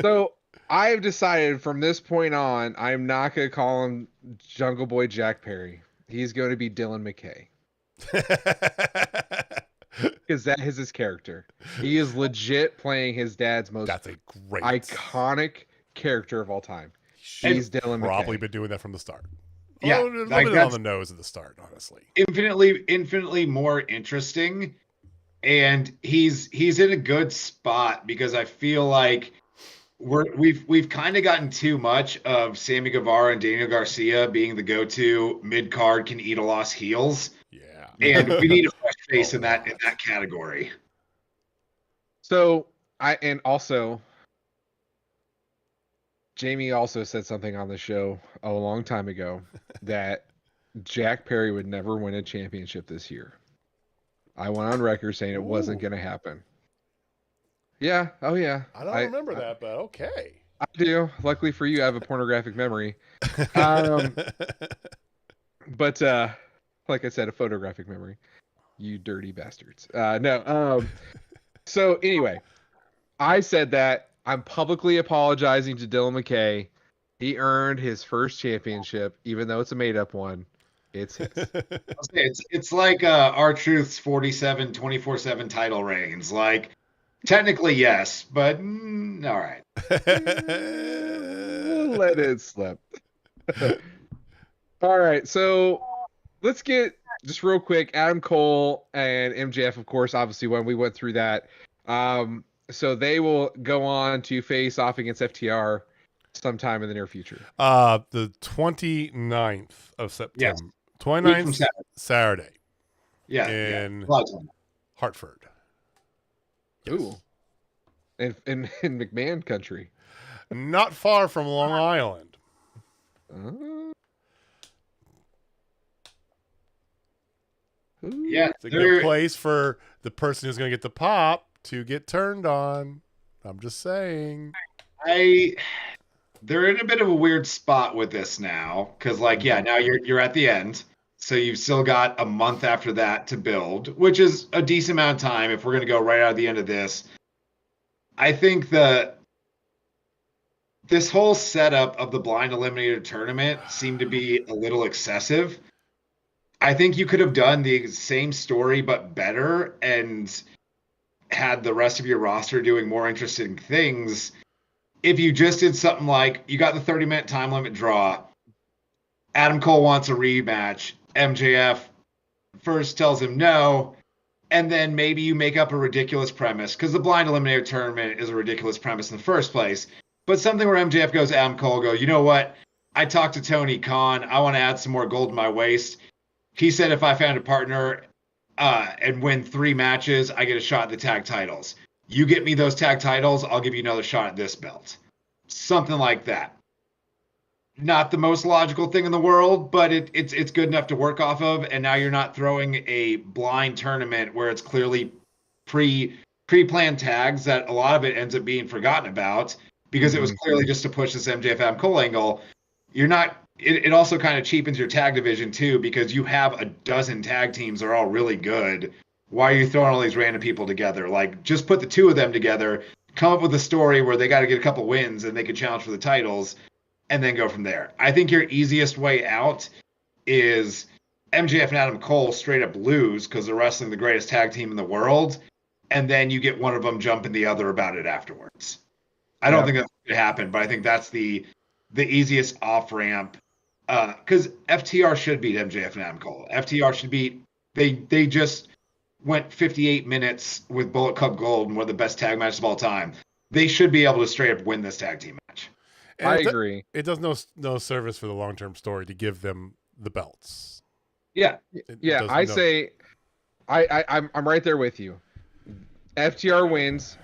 So I've decided from this point on, I'm not going to call him Jungle Boy Jack Perry. He's going to be Dylan McKay. Because that is his character. He is legit playing his dad's most iconic character of all time. He's Dylan McKay. Probably been doing that from the start. Yeah, a little bit on the nose at the start, honestly. Infinitely more interesting, and he's in a good spot because I feel like we've kind of gotten too much of Sammy Guevara and Daniel Garcia being the go-to mid-card can eat a loss heels. Yeah. And we need a fresh face in that category. So Jamie also said something on the show a long time ago that Jack Perry would never win a championship this year. I went on record saying it wasn't going to happen. Yeah. Oh, yeah. I don't remember that, but okay. I do. Luckily for you, I have a pornographic memory. But like I said, a photographic memory. You dirty bastards. No. So anyway, I said that I'm publicly apologizing to Dylan McKay. He earned his first championship, even though it's a made-up one. It's his. It's like R-Truth's 47 24/7 title reigns. Like, technically, yes, but all right. Let it slip. All right, so let's get just real quick. Adam Cole and MJF, of course, obviously when we went through that. So they will go on to face off against FTR. sometime in the near future. The 29th of September. Yes. 29th Saturday. Yeah. In Hartford. Yes. Ooh. In McMahon country. Not far from Long Island. Yeah, it's a good place for the person who's going to get the pop to get turned on. I'm just saying. They're in a bit of a weird spot with this now, because now you're at the end, so you've still got a month after that to build, which is a decent amount of time if we're going to go right out of the end of this. I think this whole setup of the blind eliminator tournament seemed to be a little excessive. I think you could have done the same story but better and had the rest of your roster doing more interesting things if you just did something like you got the 30-minute time limit draw. Adam Cole wants a rematch. MJF first tells him no, and then maybe you make up a ridiculous premise, because the blind eliminator tournament is a ridiculous premise in the first place. But something where MJF goes to Adam Cole, you know what? I talked to Tony Khan. I want to add some more gold in my waist. He said if I found a partner and win 3 matches, I get a shot at the tag titles. You get me those tag titles, I'll give you another shot at this belt. Something like that. Not the most logical thing in the world, but it's good enough to work off of. And now you're not throwing a blind tournament where it's clearly pre-planned tags that a lot of it ends up being forgotten about because it was clearly just to push this MJF Adam Cole angle. You're not. It also kind of cheapens your tag division too, because you have a dozen tag teams that are all really good. Why are you throwing all these random people together? Just put the 2 of them together, come up with a story where they got to get a couple wins and they can challenge for the titles, and then go from there. I think your easiest way out is MJF and Adam Cole straight up lose because they're wrestling the greatest tag team in the world, and then you get one of them jumping the other about it afterwards. I don't think that's going to happen, but I think that's the easiest off-ramp. Because FTR should beat MJF and Adam Cole. FTR should beat. They just went 58 minutes with Bullet Club Gold and one of the best tag matches of all time. They should be able to straight up win this tag team match. And I agree. It does no service for the long-term story to give them the belts. Yeah, I say, I'm right there with you. FTR wins,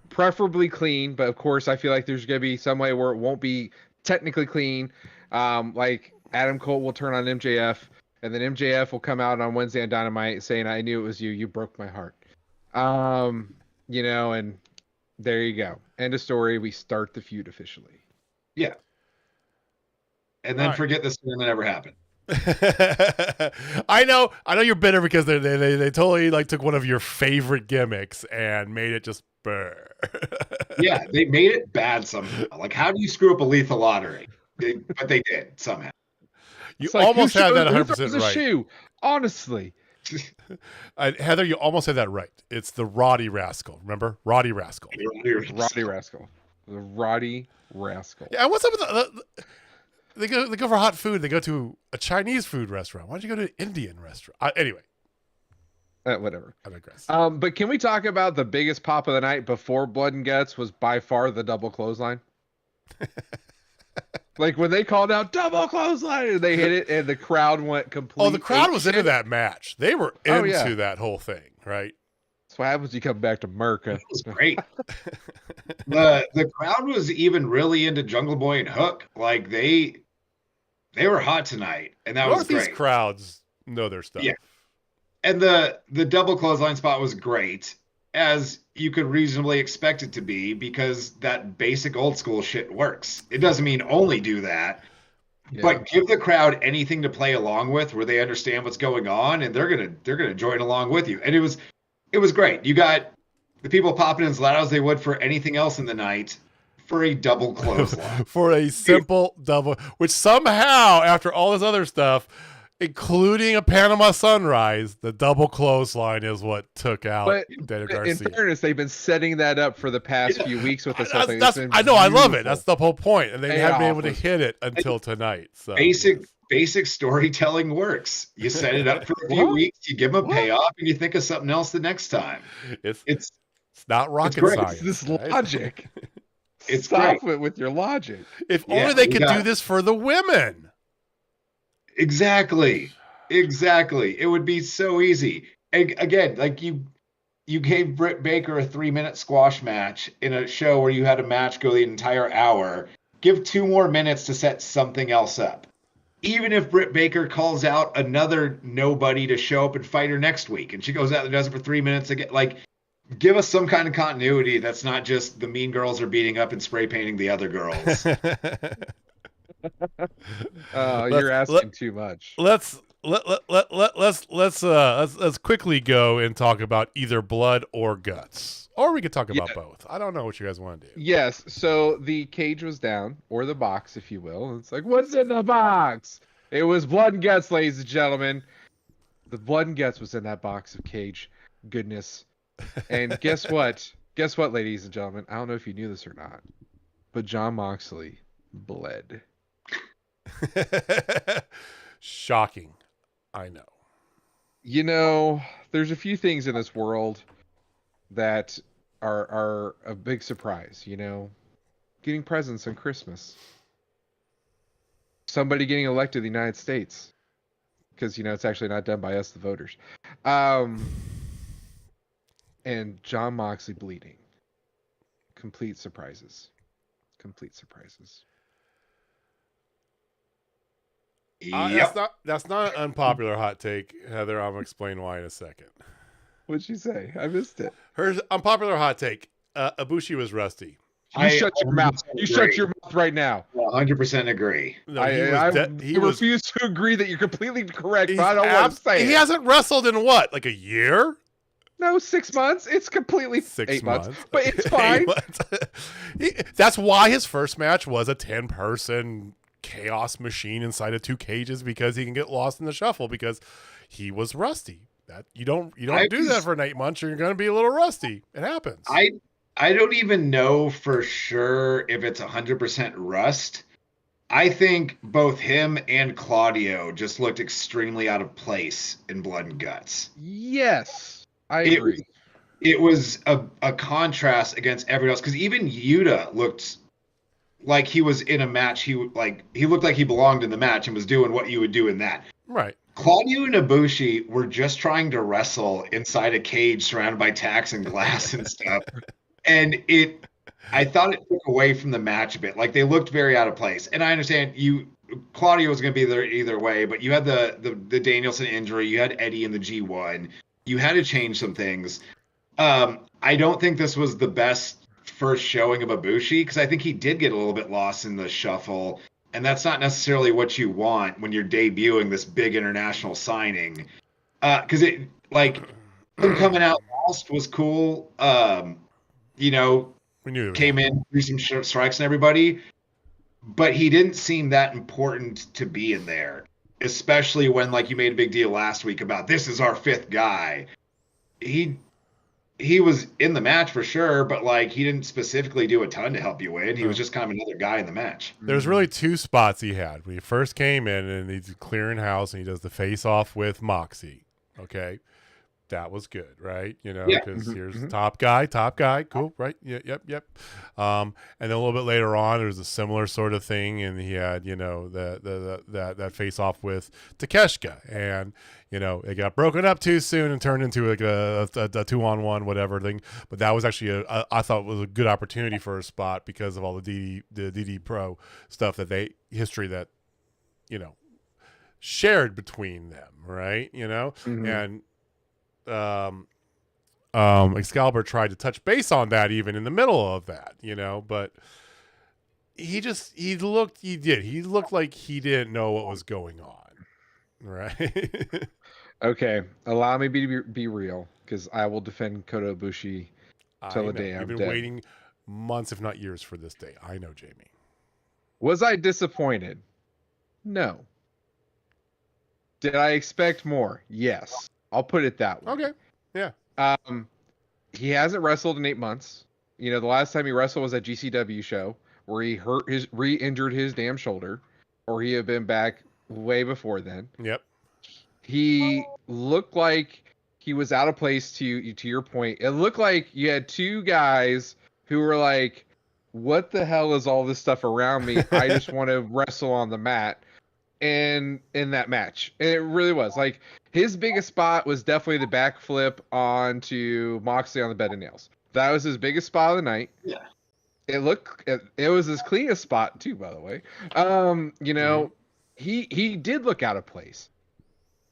preferably clean, but of course I feel like there's going to be some way where it won't be technically clean. Like Adam Cole will turn on MJF, and then MJF will come out on Wednesday on Dynamite saying, "I knew it was you. You broke my heart." And there you go. End of story. We start the feud officially. Yeah. And then forget this thing that ever happened. I know you're bitter because they totally took one of your favorite gimmicks and made it just burr. Yeah, they made it bad somehow. How do you screw up a lethal lottery? But they did somehow. You almost had that 100% right. Shoe? Honestly. Heather, you almost had that right. It's the Roddy Rascal. Remember? Roddy Rascal. Roddy Rascal. The Roddy Rascal. Yeah, what's up with they go for hot food. They go to a Chinese food restaurant. Why don't you go to an Indian restaurant? Anyway. Whatever. I digress. But can we talk about the biggest pop of the night before Blood and Guts was by far the double clothesline? When they called out double clothesline and they hit it and the crowd went completely. Oh, the crowd was into that match. They were into that whole thing, right? That's what happens when you come back to America. It was great. The crowd was even really into Jungle Boy and Hook. They were hot tonight, and that was great. These crowds know their stuff. Yeah. And the double clothesline spot was great, as you could reasonably expect it to be, because that basic old school shit works. It doesn't mean only do that, but give the crowd anything to play along with where they understand what's going on, and they're gonna join along with you. And it was great. You got the people popping as loud as they would for anything else in the night for a double clothesline. For a simple double, which somehow, after all this other stuff, including a Panama Sunrise, the double clothesline is what took out Daniel Garcia. In fairness, they've been setting that up for the past few weeks with this whole thing. I know, I love it. That's the whole point. And they haven't been able to hit it until tonight. So Basic storytelling works. You set it up for a few weeks, you give them a payoff, and you think of something else the next time. It's not rocket science. It's this logic. It's Stop great. it with your logic. If Yeah, only they we could got- do this for the women. Exactly. It would be so easy. And again, like you gave Britt Baker a 3-minute squash match in a show where you had a match go the entire hour. Give 2 more minutes to set something else up. Even if Britt Baker calls out another nobody to show up and fight her next week, and she goes out and does it for 3 minutes again, like, give us some kind of continuity that's not just the mean girls are beating up and spray painting the other girls. You're asking too much. Let's quickly go and talk about either blood or guts, or we could talk about both. I don't know what you guys want to do. Yes. So the cage was down, or the box, if you will. It's like, what's in the box? It was blood and guts, ladies and gentlemen. The blood and guts was in that box of cage goodness. And guess what? Guess what, ladies and gentlemen? I don't know if you knew this or not, but Jon Moxley bled. Shocking. I know. You know, there's a few things in this world that are a big surprise, you know. Getting presents on Christmas. Somebody getting elected to the United States. Because, you know, it's actually not done by us, the voters. And Jon Moxley bleeding. Complete surprises. Complete surprises. Yep. That's not an unpopular hot take, Heather. I'm gonna explain why in a second. What'd she say? I missed it. Her unpopular hot take: Ibushi was rusty. You shut your mouth. You shut your mouth right now. 100% agree. No, I refuse to agree that you're completely correct, but I don't want to say He it. hasn't wrestled in what, like a year? No, 6 months. It's completely 6 months. months. But it's fine. 8 months. That's why his first match was a 10-person chaos machine inside of 2 cages, because he can get lost in the shuffle because he was rusty. That you don't do that for 8 months. You're going to be a little rusty. It happens. I don't even know for sure if it's 100% rust. I think both him and Claudio just looked extremely out of place in Blood and Guts. Yes, I agree. It was a contrast against everyone else, because even Yuta looked like he was in a match. He looked like he belonged in the match and was doing what you would do in that. Right. Claudio and Ibushi were just trying to wrestle inside a cage surrounded by tacks and glass and stuff. And I thought it took away from the match a bit. Like, they looked very out of place. And I understand Claudio was going to be there either way, but you had the Danielson injury, you had Eddie in the G1, you had to change some things. I don't think this was the best first showing of Ibushi, because I think he did get a little bit lost in the shuffle, and that's not necessarily what you want when you're debuting this big international signing. Because him coming out lost was cool. You know, we knew came in, threw some strikes on everybody, but he didn't seem that important to be in there, especially when, like, you made a big deal last week about this is our 5th guy. He was in the match for sure, but, like, he didn't specifically do a ton to help you win. He was just kind of another guy in the match. There's really 2 spots he had. When he first came in and he's clearing house and he does the face off with Moxie. Okay. That was good, right? You know, because here's the top guy, cool, right? Yeah, yep. And then a little bit later on, there was a similar sort of thing, and he had, you know, that face off with Takeshita, and, you know, it got broken up too soon and turned into like a 2-on-1 whatever thing. But that was actually I thought was a good opportunity for a spot because of all the DD Pro stuff history that, you know, shared between them, right? You know, and Excalibur tried to touch base on that even in the middle of that, you know, but he looked like he didn't know what was going on, right? Okay, allow me to be real, because I will defend Kota Ibushi till the day I'm dead. You've been waiting months, if not years, for this day. I know, Jamie. Was I disappointed? No. Did I expect more? Yes. I'll put it that way. Okay. Yeah. He hasn't wrestled in 8 months. You know, the last time he wrestled was at GCW show where he re-injured his damn shoulder, or he had been back way before then. Yep. He looked like he was out of place. To your point, it looked like you had 2 guys who were like, what the hell is all this stuff around me? I just want to wrestle on the mat. And in that match, and it really was like his biggest spot was definitely the backflip onto Moxley on the bed of nails. That was his biggest spot of the night. Yeah. It was his cleanest spot too, by the way. He did look out of place.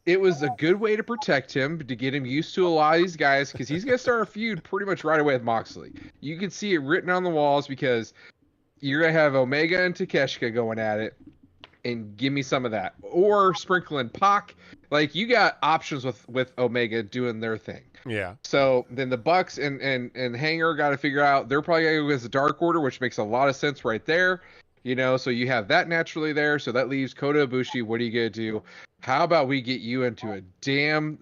It was a good way to protect him, to get him used to a lot of these guys, because he's gonna start a feud pretty much right away with Moxley. You can see it written on the walls, because you're gonna have Omega and Takeshita going at it. And give me some of that, or sprinkling Pac. Like, you got options with Omega doing their thing. Yeah. So then the Bucks and Hanger got to figure out, they're probably gonna go against the Dark Order, which makes a lot of sense right there. So you have that naturally there. So that leaves Kota Ibushi. What are you gonna do? How about we get you into a damn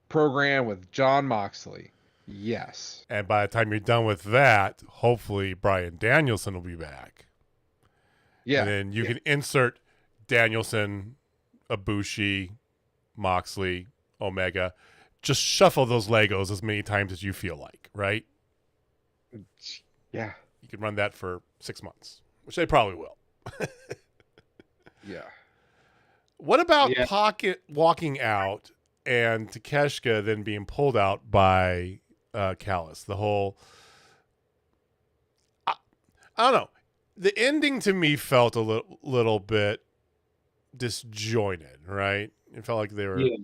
program with Jon Moxley? Yes. And by the time you're done with that, hopefully Bryan Danielson will be back. Yeah. And then you can insert Danielson, Ibushi, Moxley, Omega. Just shuffle those Legos as many times as you feel like, right? Yeah. You can run that for 6 months, which they probably will. Yeah. What about Pocket walking out and Takeshita then being pulled out by Callis? The whole... I don't know. The ending to me felt a little bit disjointed, right? It felt like they were... Yeah.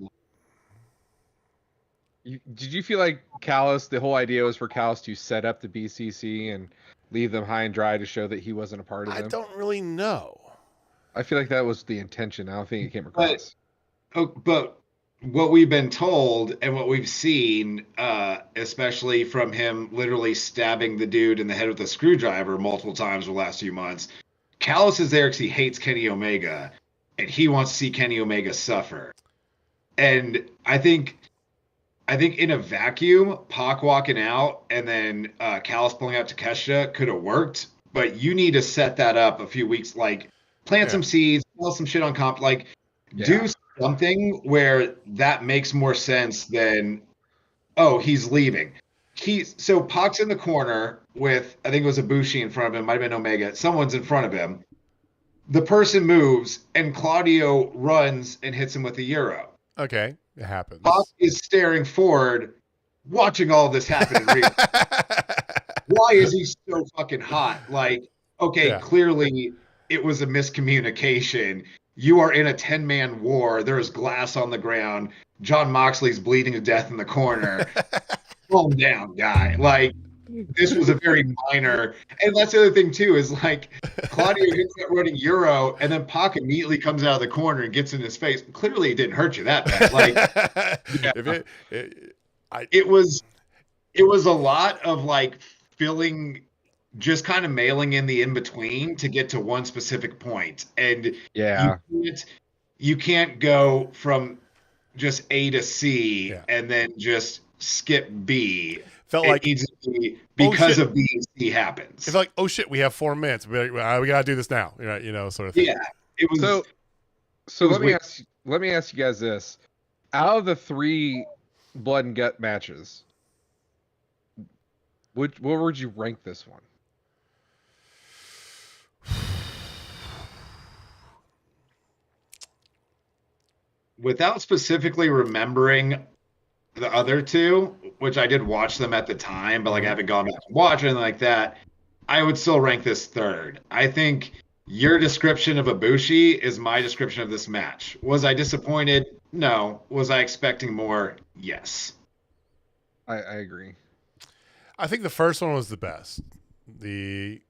Did you feel like Callis, the whole idea was for Callis to set up the BCC and leave them high and dry to show that he wasn't a part of them? I don't really know. I feel like that was the intention. I don't think it came across. But what we've been told and what we've seen, especially from him literally stabbing the dude in the head with a screwdriver multiple times the last few months, Callis is there because he hates Kenny Omega, and he wants to see Kenny Omega suffer. And I think in a vacuum, Pac walking out and then Callis pulling out Takeshita could have worked, but you need to set that up a few weeks, like plant some seeds, sell some shit on comp, do something where that makes more sense than, oh, he's leaving. So Pac's in the corner with, I think it was Ibushi in front of him, might have been Omega. Someone's in front of him. The person moves, and Claudio runs and hits him with a Euro. Okay, it happens. Pac is staring forward, watching all of this happen. Why is he so fucking hot? Clearly it was a miscommunication. You are in a 10-man war. There's glass on the ground. Jon Moxley's bleeding to death in the corner. Calm down, guy. This was a very minor. And that's the other thing, too, is Claudio hits that running Euro, and then Pac immediately comes out of the corner and gets in his face. Clearly, it didn't hurt you that bad. It was a lot of filling, just kind of mailing in the in-between to get to one specific point. And you can't go from just A to C and then just skip B. Felt like needs to be because of B and C happens. It felt like, oh shit, we have 4 minutes. We gotta do this now, right? Sort of thing. Yeah, it was. So let me ask you guys this: out of the 3 blood and gut matches, where would you rank this one? Without specifically remembering the other 2, which I did watch them at the time, but I haven't gone back and watched anything like that, I would still rank this 3rd. I think your description of Ibushi is my description of this match. Was I disappointed? No. Was I expecting more? Yes. I agree. I think the first one was the best. The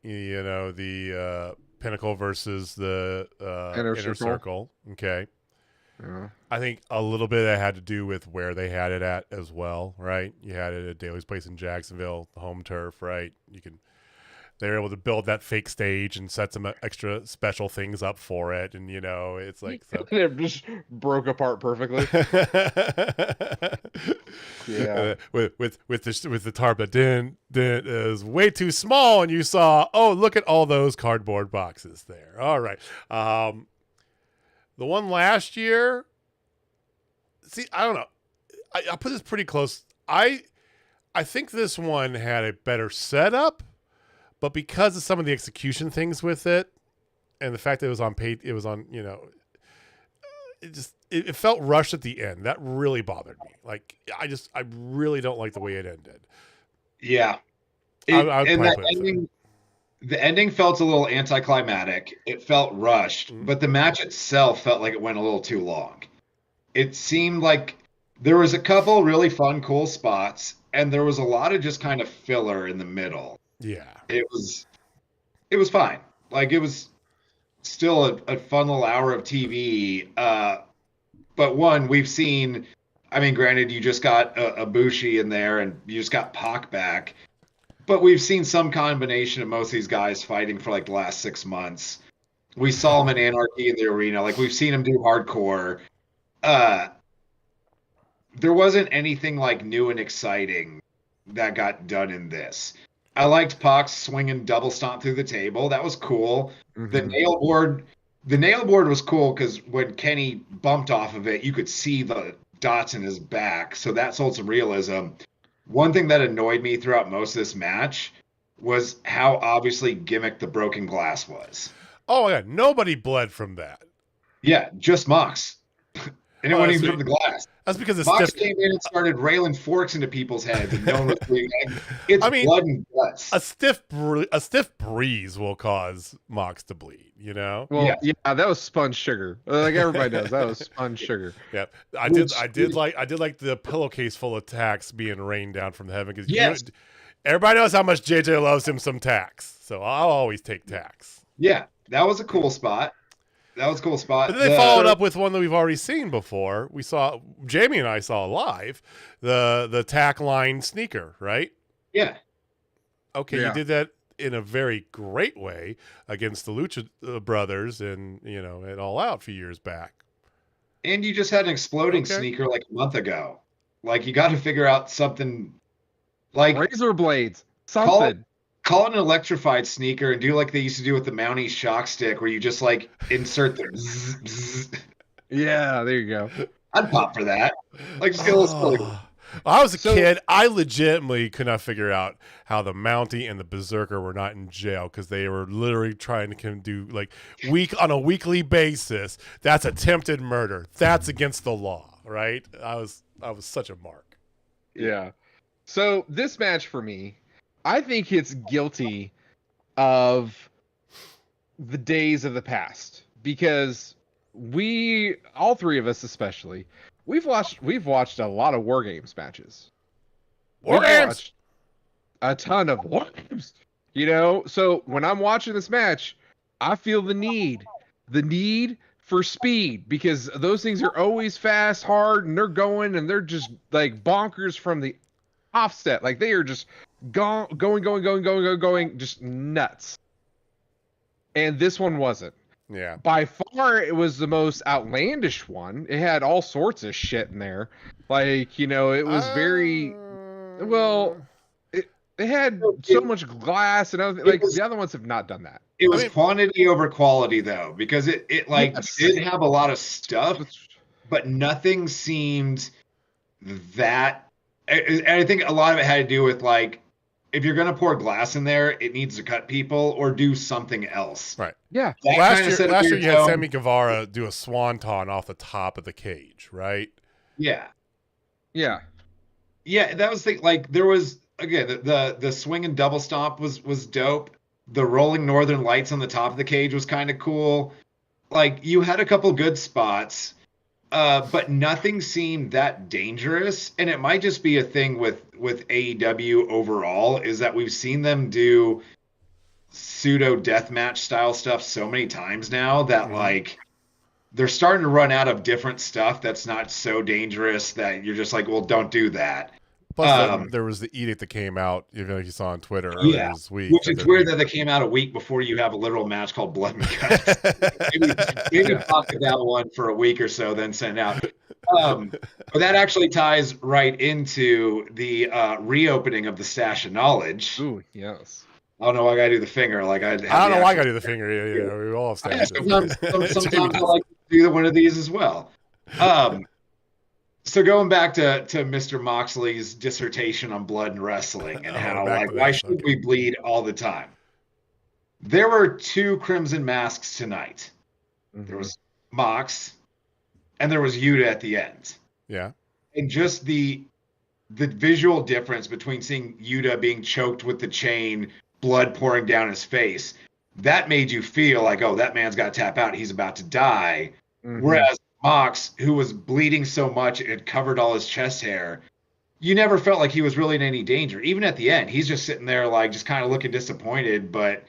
Pinnacle versus the Inner Circle. Okay. Yeah. I think a little bit of that had to do with where they had it at as well, right? You had it at Daly's place in Jacksonville, the home turf, right? They were able to build that fake stage and set some extra special things up for it, and it's like so. It just broke apart perfectly. Yeah, with the tarp that didn't is way too small, and you saw, oh, look at all those cardboard boxes there. All right. The one last year, I don't know. I put this pretty close. I think this one had a better setup, but because of some of the execution things with it, and the fact that it was on, it felt rushed at the end. That really bothered me. Like, I really don't like the way it ended. Yeah. The ending felt a little anticlimactic. It felt rushed, but the match itself felt like it went a little too long. It seemed like there was a couple really fun, cool spots, and there was a lot of just kind of filler in the middle. Yeah. It was fine. Like, it was still a fun little hour of TV. But one, we've seen, I mean, granted, you just got Ibushi in there and you just got Pac back, but we've seen some combination of most of these guys fighting for like the last 6 months. We saw them in Anarchy in the arena. Like, we've seen them do hardcore. There wasn't anything like new and exciting that got done in this. I liked Pac swinging double stomp through the table. That was cool. Mm-hmm. The nail board was cool because when Kenny bumped off of it, you could see the dots in his back. So that sold some realism. One thing that annoyed me throughout most of this match was how obviously gimmicked the broken glass was. Oh my God, nobody bled from that. Yeah, just Mox. And it wasn't even from the glass. That's because Mox came in and started railing forks into people's heads, and no one was bleeding. It's blood and guts. A stiff breeze will cause Mox to bleed. Well, yeah, that was spun sugar. Like everybody knows, that was spun sugar. Yeah, I did like the pillowcase full of tacks being rained down from heaven because everybody knows how much JJ loves him some tacks. So I'll always take tacks. Yeah, that was a cool spot. But then they followed up with one that we've already seen before. Jamie and I saw live, the tack line sneaker, right? Yeah. Okay, Yeah. You did that in a very great way against the Lucha Brothers and, at All Out a few years back. And you just had an exploding sneaker like a month ago. Like, you got to figure out something like razor blades, something. Call it an electrified sneaker and do like they used to do with the Mountie shock stick where you just like insert the bzz, bzz. Yeah, there you go. I'd pop for that. Like, just get a little When I was a kid, I legitimately could not figure out how the Mountie and the Berserker were not in jail because they were literally trying to do like on a weekly basis. That's attempted murder. That's against the law, right? I was such a mark. Yeah. So this match for me, I think it's guilty of the days of the past because all three of us especially, we've watched a lot of War Games matches. War Games! A ton of War Games. So when I'm watching this match, I feel the need for speed because those things are always fast, hard, and they're going and they're just like bonkers from the offset. Like they are just going, just nuts. And this one wasn't. Yeah. By far, it was the most outlandish one. It had all sorts of shit in there. Like, it was very... Well, it had so much glass and other, the other ones have not done that. It was quantity over quality, though, because it did have a lot of stuff, but nothing seemed that... And I think a lot of it had to do with, like, if you're going to pour glass in there, it needs to cut people or do something else. Right. Yeah. Last year you had Sammy Guevara do a swanton off the top of the cage, right? Yeah. Yeah. Yeah, that was there was, again, the swing and double stomp was dope. The rolling northern lights on the top of the cage was kind of cool. Like, you had a couple good spots. But nothing seemed that dangerous, and it might just be a thing with AEW overall, is that we've seen them do pseudo deathmatch style stuff so many times now that like they're starting to run out of different stuff that's not so dangerous that you're just like, well, don't do that. Plus, there was the edict that came out, like you saw on Twitter earlier this week. Which is weird that they came out a week before you have a literal match called Blood and Guts. maybe pocket that one for a week or so, then send it out. But that actually ties right into the reopening of the Stash of Knowledge. Ooh, yes. I don't know why I gotta do the finger. Like I don't know why I gotta do the finger. Yeah, we all have stashes. Sometimes I like to do one of these as well. So going back to Mr. Moxley's dissertation on blood and wrestling and how why should we bleed all the time? There were 2 Crimson Masks tonight. Mm-hmm. There was Mox, and there was Yuta at the end. Yeah. And just the visual difference between seeing Yuta being choked with the chain, blood pouring down his face, that made you feel like, oh, that man's got to tap out. He's about to die. Mm-hmm. Whereas Mox, who was bleeding so much it had covered all his chest hair, you never felt like he was really in any danger. Even at the end, he's just sitting there like just kind of looking disappointed, but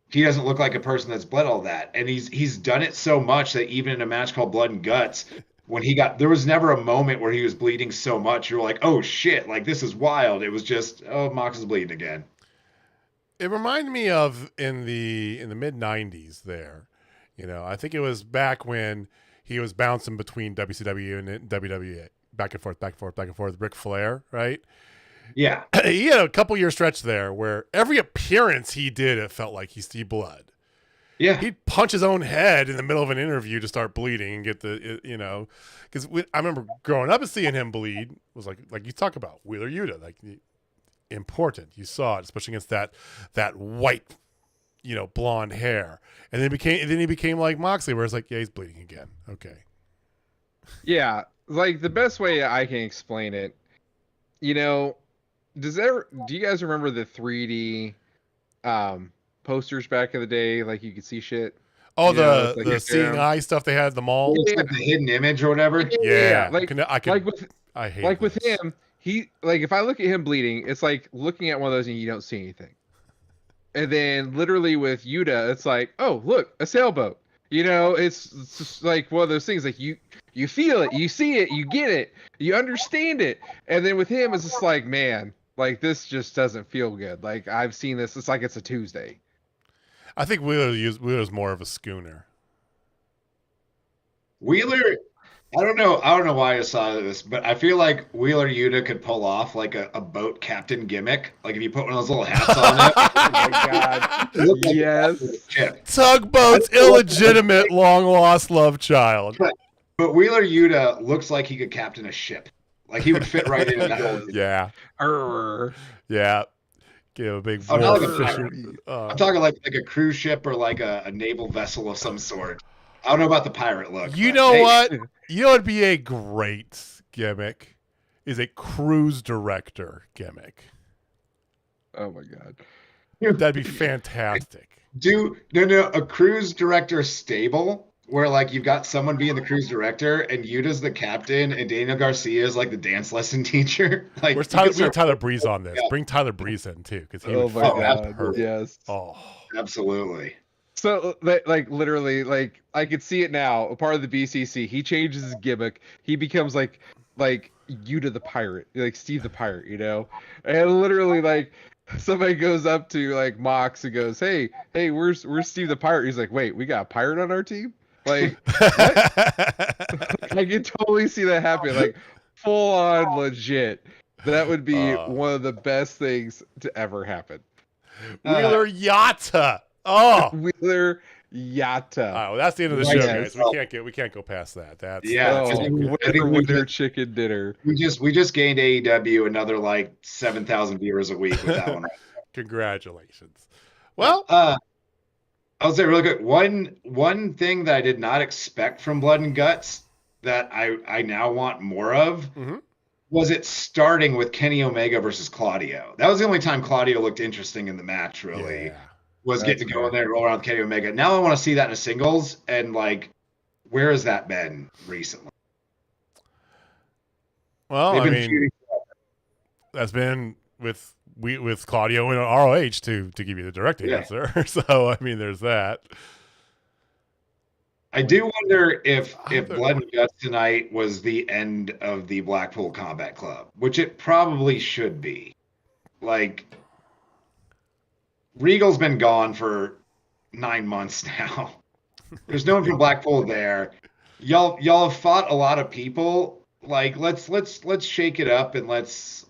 he doesn't look like a person that's bled all that. And he's done it so much that even in a match called Blood and Guts, when there was never a moment where he was bleeding so much you're like, oh shit, like this is wild. It was just, oh, Mox is bleeding again. It reminded me of in the mid-90s there. You know, I think it was back when he was bouncing between WCW and WWE, back and forth, Ric Flair, right? Yeah. He had a couple year stretch there where every appearance he did, it felt like he see blood. Yeah. He'd punch his own head in the middle of an interview to start bleeding and get because I remember growing up and seeing him bleed was like you talk about Wheeler Yuta, like important. You saw it, especially against that white, blonde hair. And then he became like Moxley, where it's like, yeah, he's bleeding again. Okay. Yeah, like the best way I can explain it, do you guys remember the 3D posters back in the day? Like you could see shit. Oh, the seeing eye stuff they had at the mall. It's like the hidden image or whatever. Yeah. I hate with him. He if I look at him bleeding, it's like looking at one of those and you don't see anything. And then literally with Yuta, it's like, oh look, a sailboat. It's just like one of those things. Like you feel it, you see it, you get it, you understand it. And then with him, it's just like, man, like this just doesn't feel good. Like I've seen this. It's like it's a Tuesday. I think Wheeler's more of a schooner. Wheeler, I don't know why I saw this, but I feel like Wheeler Yuta could pull off like a boat captain gimmick. Like if you put one of those little hats on it. Oh my god. Yes. Tugboat's illegitimate long lost love child. But Wheeler Yuta looks like he could captain a ship. Like he would fit right in that. Yeah. Yeah. Give a big. I'm talking like a cruise ship or like a naval vessel of some sort. I don't know about the pirate look. You know what? You know what'd be a great gimmick is a cruise director gimmick. Oh my god. That'd be fantastic. A cruise director stable where like you've got someone being the cruise director and Yuta's the captain and Daniel Garcia is like the dance lesson teacher. Like we have Tyler Breeze on this. Yeah. Bring Tyler Breeze in too, because he would god. Yes. Oh, absolutely. So like literally, like I could see it now. A part of the BCC, he changes his gimmick. He becomes like Yuta the pirate, like Steve the pirate, and literally like. Somebody goes up to like Mox and goes, "Hey, where's Steve the pirate?" He's like, "Wait, we got a pirate on our team?" Like, what? I can totally see that happening. Like, full on legit. That would be one of the best things to ever happen. Wheeler Yatta. Oh, Wheeler Yatta. Oh, that's the end of the show, guys. We can't go past that. That's Wheeler chicken dinner. We just gained AEW another like 7,000 viewers a week with that one. Congratulations. Well, I'll say really quick. One thing that I did not expect from Blood and Guts that I now want more of was it starting with Kenny Omega versus Claudio. That was the only time Claudio looked interesting in the match, really. Yeah. Was getting to go in there and roll around with Kenny Omega. Now I want to see that in a singles, and like, where has that been recently? Well, that's been with Claudio and ROH to give you the direct answer. So there's that. I do wonder if Blood and Guts tonight was the end of the Blackpool Combat Club, which it probably should be. Like, Regal's been gone for 9 months now. There's no one from Blackpool there. Y'all have fought a lot of people. Like, let's shake it up and let's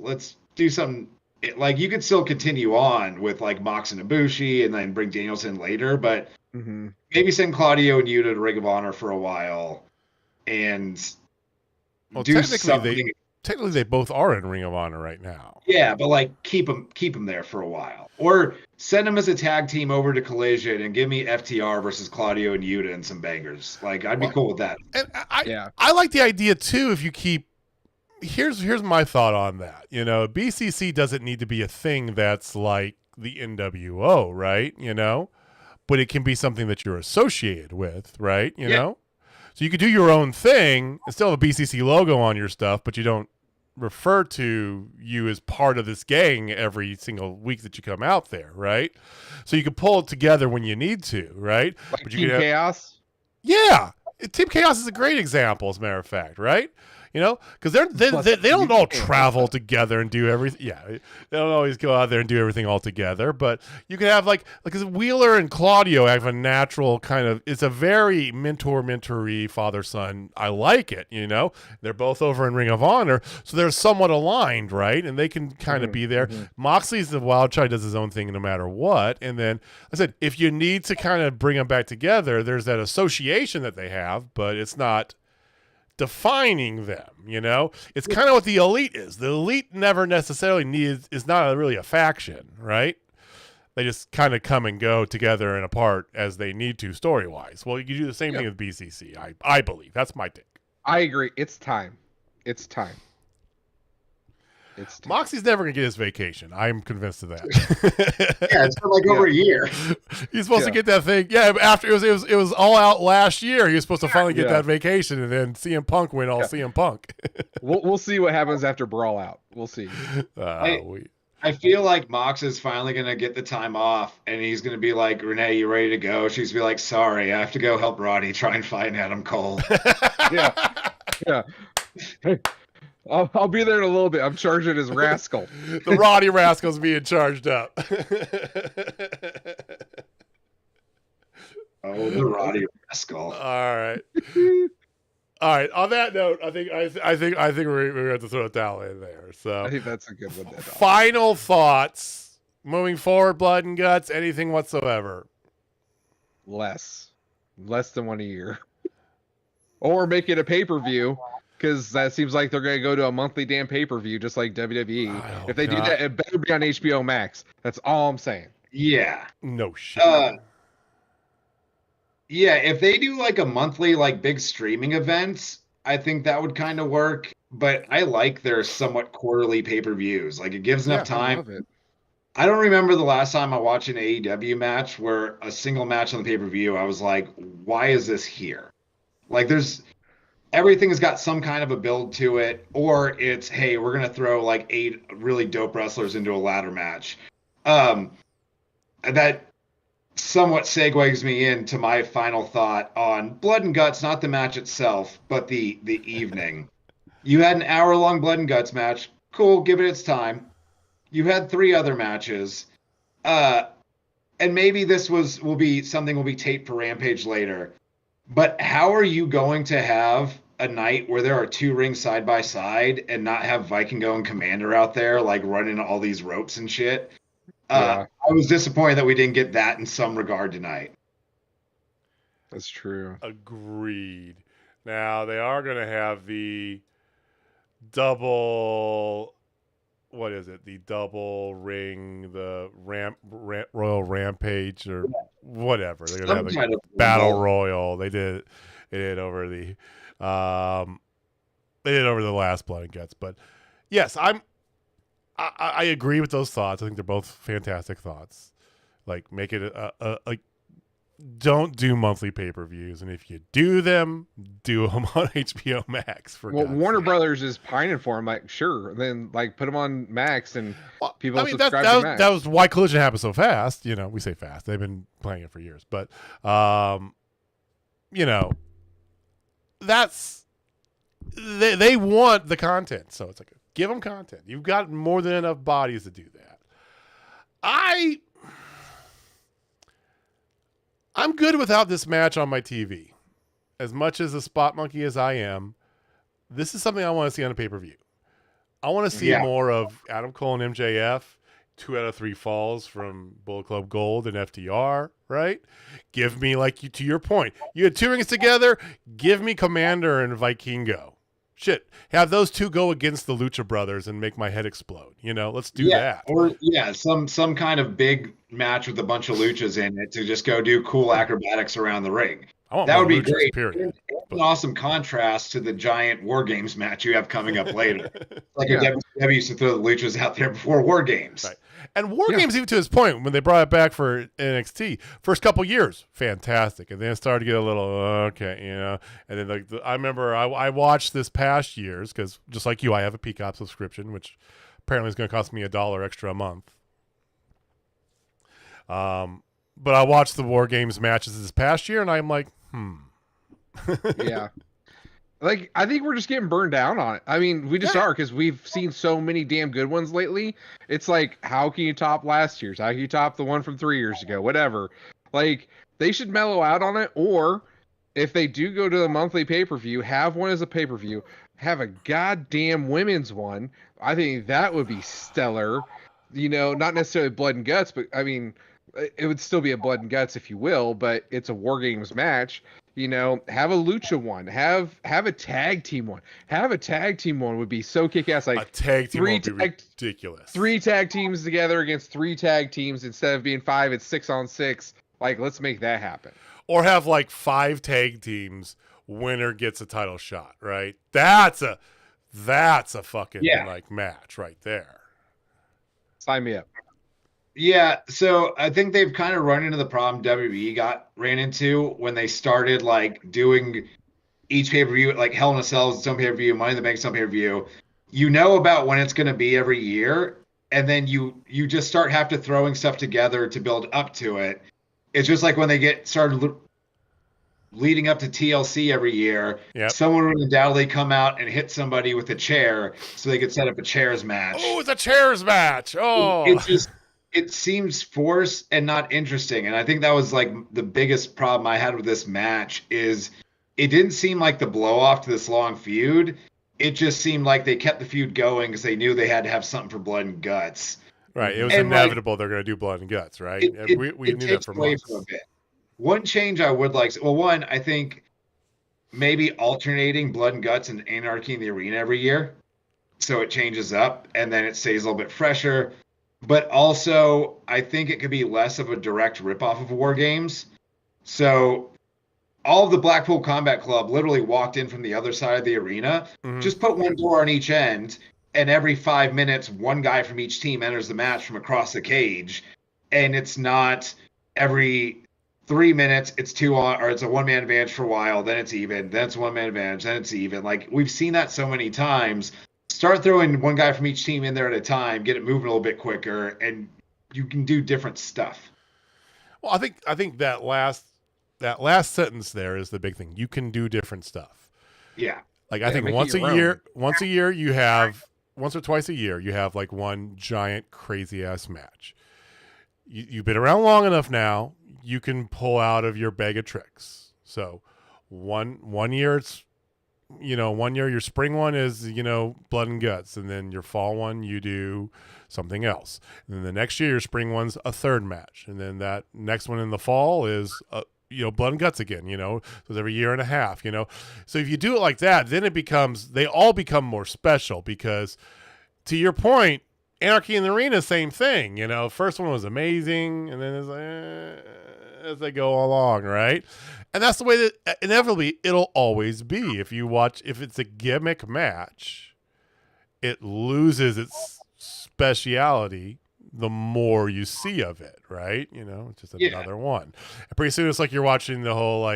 do some. Like, you could still continue on with like Mox and Ibushi and then bring Danielson later, but maybe send Claudio and Yuta to Ring of Honor for a while and do something. Technically, they both are in Ring of Honor right now. Yeah, but like keep them there for a while, or send them as a tag team over to Collision and give me FTR versus Claudio and Yuta and some bangers. Like, I'd be cool with that. And I like the idea too. If you keep, here's my thought on that. You know, BCC doesn't need to be a thing that's like the NWO, right? You know, but it can be something that you're associated with, right? You know, so you could do your own thing and still have a BCC logo on your stuff, but you don't refer to you as part of this gang every single week that you come out there, right? So you can pull it together when you need to, right? Like but Team Chaos? Yeah. Team Chaos is a great example, as a matter of fact, right? You know, because they don't all travel together and do everything. Yeah, they don't always go out there and do everything all together. But you can have like Wheeler and Claudio have a natural kind of. It's a very mentoree, father son. I like it. You know, they're both over in Ring of Honor, so they're somewhat aligned, right? And they can kind of be there. Moxley's the wild child, does his own thing no matter what. And then I said, if you need to kind of bring them back together, there's that association that they have, but it's not defining them, you know. It's kind of what the Elite is. The Elite never necessarily is not really a faction, right? They just kind of come and go together and apart as they need to story wise. Well, you do the same thing with BCC. I believe that's my take. I agree. It's time. Moxie's never gonna get his vacation. I'm convinced of that. Yeah, it's been like over a year. He's supposed to get that thing. Yeah, after it was all out last year. He was supposed to finally get that vacation, and then CM Punk went all CM Punk. We'll see what happens after Brawl Out. We'll see. I feel like Mox is finally gonna get the time off, and he's gonna be like, "Renee, you ready to go?" She's gonna be like, "Sorry, I have to go help Roddy try and find Adam Cole." Yeah. Hey. I'll be there in a little bit. I'm charging as Rascal. The Roddy Rascal's being charged up. Oh, the Roddy Rascal. All right. On that note, I think we're going to have to throw a towel in there. So I think that's a good one. Final thoughts moving forward, Blood and Guts, anything whatsoever. Less than one a year, or make it a pay-per-view. Because that seems like they're going to go to a monthly damn pay-per-view, just like WWE. If they do that, it better be on HBO Max. That's all I'm saying. Yeah. No shit. Yeah, if they do like a monthly, like big streaming events, I think that would kind of work. But I like their somewhat quarterly pay-per-views. Like, it gives enough time. I love it. I don't remember the last time I watched an AEW match where a single match on the pay-per-view, I was like, why is this here? Like, everything has got some kind of a build to it, or it's, hey, we're going to throw like 8 really dope wrestlers into a ladder match. That somewhat segues me into my final thought on Blood and Guts, not the match itself, but the evening. You had an hour-long Blood and Guts match. Cool, give it its time. You had 3 other matches. And maybe this will be taped for Rampage later. But how are you going to have a night where there are 2 rings side by side and not have Vikingo and Commander out there like running all these ropes and shit? I was disappointed that we didn't get that in some regard tonight. That's true. Agreed. Now they are going to have the double. What is it? The double ring, the Royal Rampage, or whatever. They're gonna have a battle royal. They did over the last Blood and Guts. But yes, I agree with those thoughts. I think they're both fantastic thoughts. Like, make it like, don't do monthly pay-per-views, and if you do them on HBO Max. Warner Brothers is pining for them. Like, sure, then like put them on Max, and people subscribe to Max. That was why Collision happened so fast. You know, we say fast; they've been playing it for years. But, you know, that's they want the content, so it's like, give them content. You've got more than enough bodies to do that. I'm good without this match on my TV. As much as a spot monkey as I am, this is something I want to see on a pay-per-view. I want to see more of Adam Cole and MJF, 2 out of 3 falls from Bullet Club Gold and FTR, right? Give me, like, to your point, you had 2 rings together, give me Commander and Vikingo. shit, have those two go against the Lucha Brothers and make my head explode. Let's do that. Or some kind of big match with a bunch of luchas in it to just go do cool acrobatics around the ring. I want That more would be luchas, great. period. An awesome contrast to the giant War Games match you have coming up later. Like Yeah. WCW used to throw the luchas out there before War Games. Right. And War Games, even to this point, when they brought it back for NXT, first couple years, fantastic. And then it started to get a little, okay, And then I remember I watched this past year's, because just like you, I have a Peacock subscription, which apparently is going to cost me $1 extra a month. But I watched the War Games matches this past year, and I'm like, Yeah. Like, I think we're just getting burned down on it. I mean, we just are, because we've seen so many damn good ones lately. It's like, how can you top last year's? How can you top the one from 3 years ago? Whatever. Like, they should mellow out on it, or if they do go to the monthly pay-per-view, have one as a pay-per-view, have a goddamn women's one. I think that would be stellar. Not necessarily blood and guts, but I mean, it would still be a blood and guts, if you will, but it's a War Games match. Have a lucha one, have a tag team one. Have a tag team one would be so kick-ass. Like, a tag team would be ridiculous. 3 tag teams together against 3 tag teams instead of being 5. It's 6-on-6. Like, let's make that happen. Or have like 5 tag teams. Winner gets a title shot. Right? That's a fucking like match right there. Sign me up. Yeah, so I think they've kind of run into the problem WWE ran into when they started like doing each pay-per-view, like Hell in a Cell is its own pay-per-view, Money in the Bank's its own pay-per-view. You know about when it's going to be every year, and then you just start have to throwing stuff together to build up to it. It's just like when they get started leading up to TLC every year, someone would undoubtedly come out and hit somebody with a chair so they could set up a chairs match. Oh, it's a chairs match. Oh, it seems forced and not interesting. And I think that was like the biggest problem I had with this match is it didn't seem like the blow off to this long feud. It just seemed like they kept the feud going because they knew they had to have something for blood and guts. Right. It was inevitable they're going to do blood and guts, right? We knew that for months. For a bit. One change I would like, one, I think maybe alternating blood and guts and Anarchy in the Arena every year. So it changes up and then it stays a little bit fresher. But also, I think it could be less of a direct ripoff of War Games. So all of the Blackpool Combat Club literally walked in from the other side of the arena. Mm-hmm. Just put one door on each end, and every 5 minutes, one guy from each team enters the match from across the cage. And it's not every 3 minutes, it's it's a one-man advantage for a while, then it's even, then it's a one-man advantage, then it's even. Like, we've seen that so many times. Start throwing one guy from each team in there at a time, get it moving a little bit quicker, and you can do different stuff. Well, I think that last sentence there is the big thing. You can do different stuff. Yeah. Like I think once a year you have once or twice a year you have like one giant crazy ass match. You've been around long enough now. You can pull out of your bag of tricks. So one year it's. One year your spring one is, blood and guts. And then your fall one, you do something else. And then the next year, your spring one's a third match. And then that next one in the fall is, blood and guts again, So it's every year and a half, So if you do it like that, then they all become more special because to your point, Anarchy in the Arena, same thing, First one was amazing. And then it's like, as they go along, right? And that's the way that inevitably it'll always be. If it's a gimmick match, it loses its speciality the more you see of it, right? It's just another one. And pretty soon it's like you're watching the whole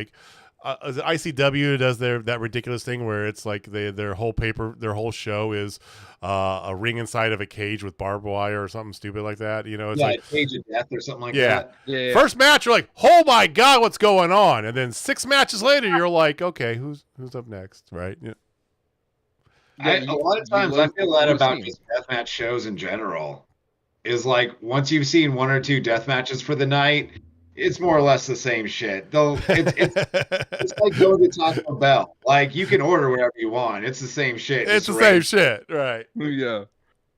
is it ICW does that ridiculous thing where it's like their whole show is a ring inside of a cage with barbed wire or something stupid like that. It's like Cage of Death or something like that. Yeah. First match, you're like, oh my god, what's going on? And then 6 matches later, you're like, okay, who's up next, right? Yeah. A lot of times I feel that about just deathmatch shows in general. Is like once you've seen 1 or 2 death matches for the night. It's more or less the same shit. Though it's like going to Taco Bell. Like you can order whatever you want. It's the same shit. It's the same shit, right? Yeah.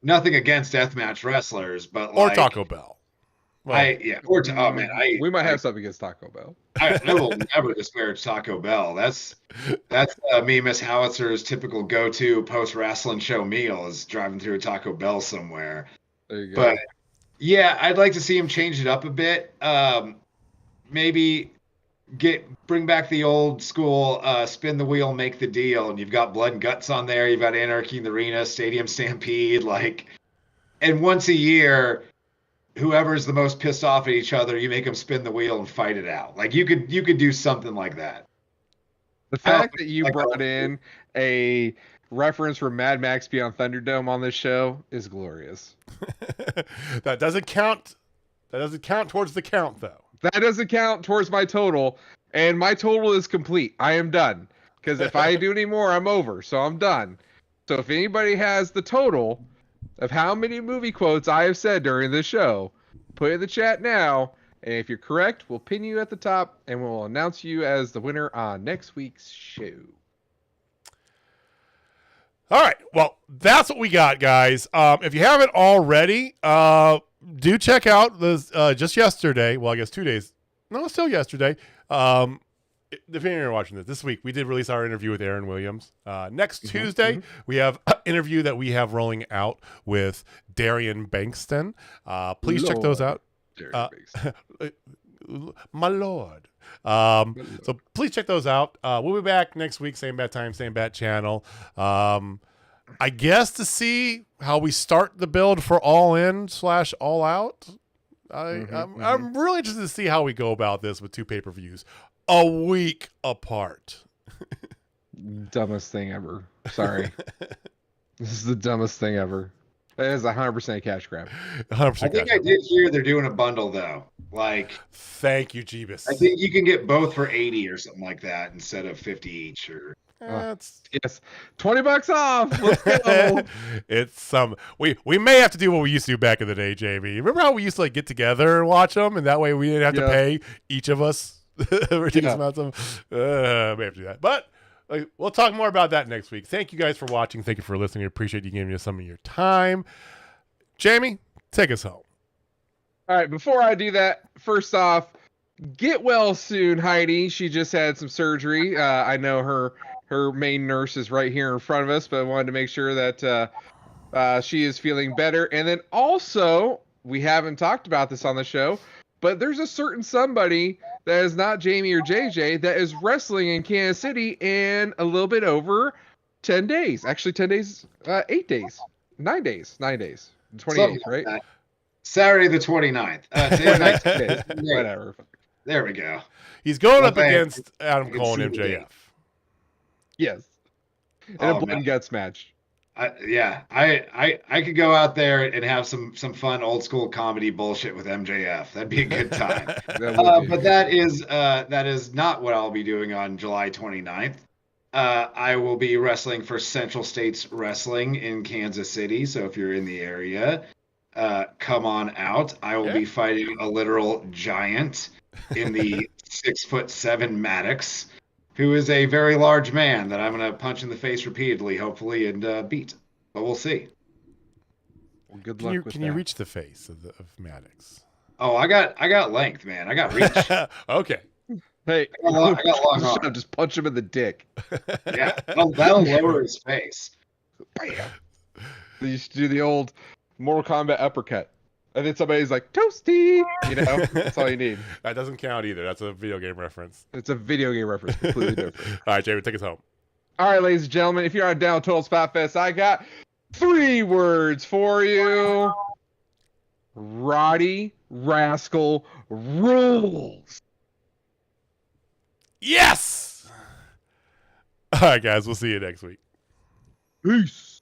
Nothing against deathmatch wrestlers, but or Taco Bell. Well, We might have something against Taco Bell. I will never disparage Taco Bell. That's me, Miss Howitzer's typical go-to post-wrestling show meal is driving through a Taco Bell somewhere. There you go. But yeah, I'd like to see him change it up a bit. Maybe bring back the old school spin the wheel, make the deal, and you've got Blood and Guts on there. You've got Anarchy in the Arena, Stadium Stampede, and once a year, whoever's the most pissed off at each other, you make them spin the wheel and fight it out. Like you could do something like that. The fact that you brought in a reference from Mad Max Beyond Thunderdome on this show is glorious. That doesn't count. That doesn't count towards the count, though. That doesn't count towards my total, and my total is complete. I am done. Because if I do any more, I'm over. So I'm done. So if anybody has the total of how many movie quotes I have said during this show, put it in the chat now. And if you're correct, we'll pin you at the top, and we'll announce you as the winner on next week's show. All right. Well, that's what we got, guys. If you haven't already, do check out this just yesterday. Well, I guess 2 days. No, still yesterday. Depending on you're watching this week, we did release our interview with Aaron Williams. Next Tuesday, we have an interview that we have rolling out with Darian Bankston. Please check those out. My Lord. So please check those out. We'll be back next week, same bad time, same bad channel. I guess to see how we start the build for All In / All Out. I'm really interested to see how we go about this with 2 pay-per-views a week apart. Dumbest thing ever. Sorry. This is the dumbest thing ever. That is 100% cash grab. 100% I think I did hear they're doing a bundle though. Thank you, Jeebus. I think you can get both for 80 or something like that instead of 50 each. Or yes, $20 off. Let's go. It's some. We may have to do what we used to do back in the day, Jamie. Remember how we used to get together and watch them, and that way we didn't have to pay each of us ridiculous amounts of. May have to do that, but. We'll talk more about that next week. Thank you guys for watching. Thank you for listening. I appreciate you giving us some of your time. Jamie, take us home. All right. Before I do that, first off, get well soon, Heidi. She just had some surgery. I know her main nurse is right here in front of us, but I wanted to make sure that she is feeling better. And then also, we haven't talked about this on the show, but there's a certain somebody that is not Jamie or JJ that is wrestling in Kansas City in a little bit over 10 days. Actually, 10 days, 8 days, 9 days, 9 days, 28th, right? That. Saturday the 29th. 29 days, whatever. There we go. He's going up against Adam Cole and MJF. Yes. In a blood and guts match. I could go out there and have some fun old school comedy bullshit with MJF. That'd be a good time. But that is not what I'll be doing on July 29th. I will be wrestling for Central States Wrestling in Kansas City. So if you're in the area, come on out. I will be fighting a literal giant in the 6'7" Maddox, who is a very large man that I'm going to punch in the face repeatedly, hopefully, and beat. But we'll see. Well, good luck with that. Can you reach the face of Maddox? Oh, I got length, man. I got reach. Okay. Hey, I got long arms. Just punch him in the dick. Yeah, that'll lower his face. Bam. They used to do the old Mortal Kombat uppercut. And then somebody's like, toasty! You know, that's all you need. That doesn't count either. That's a video game reference. It's a video game reference. Completely different. All right, Jamie, take us home. All right, ladies and gentlemen, if you're on Down Total Spotfest, I got 3 words for you. Roddy Rascal rules. Yes! All right, guys, we'll see you next week. Peace.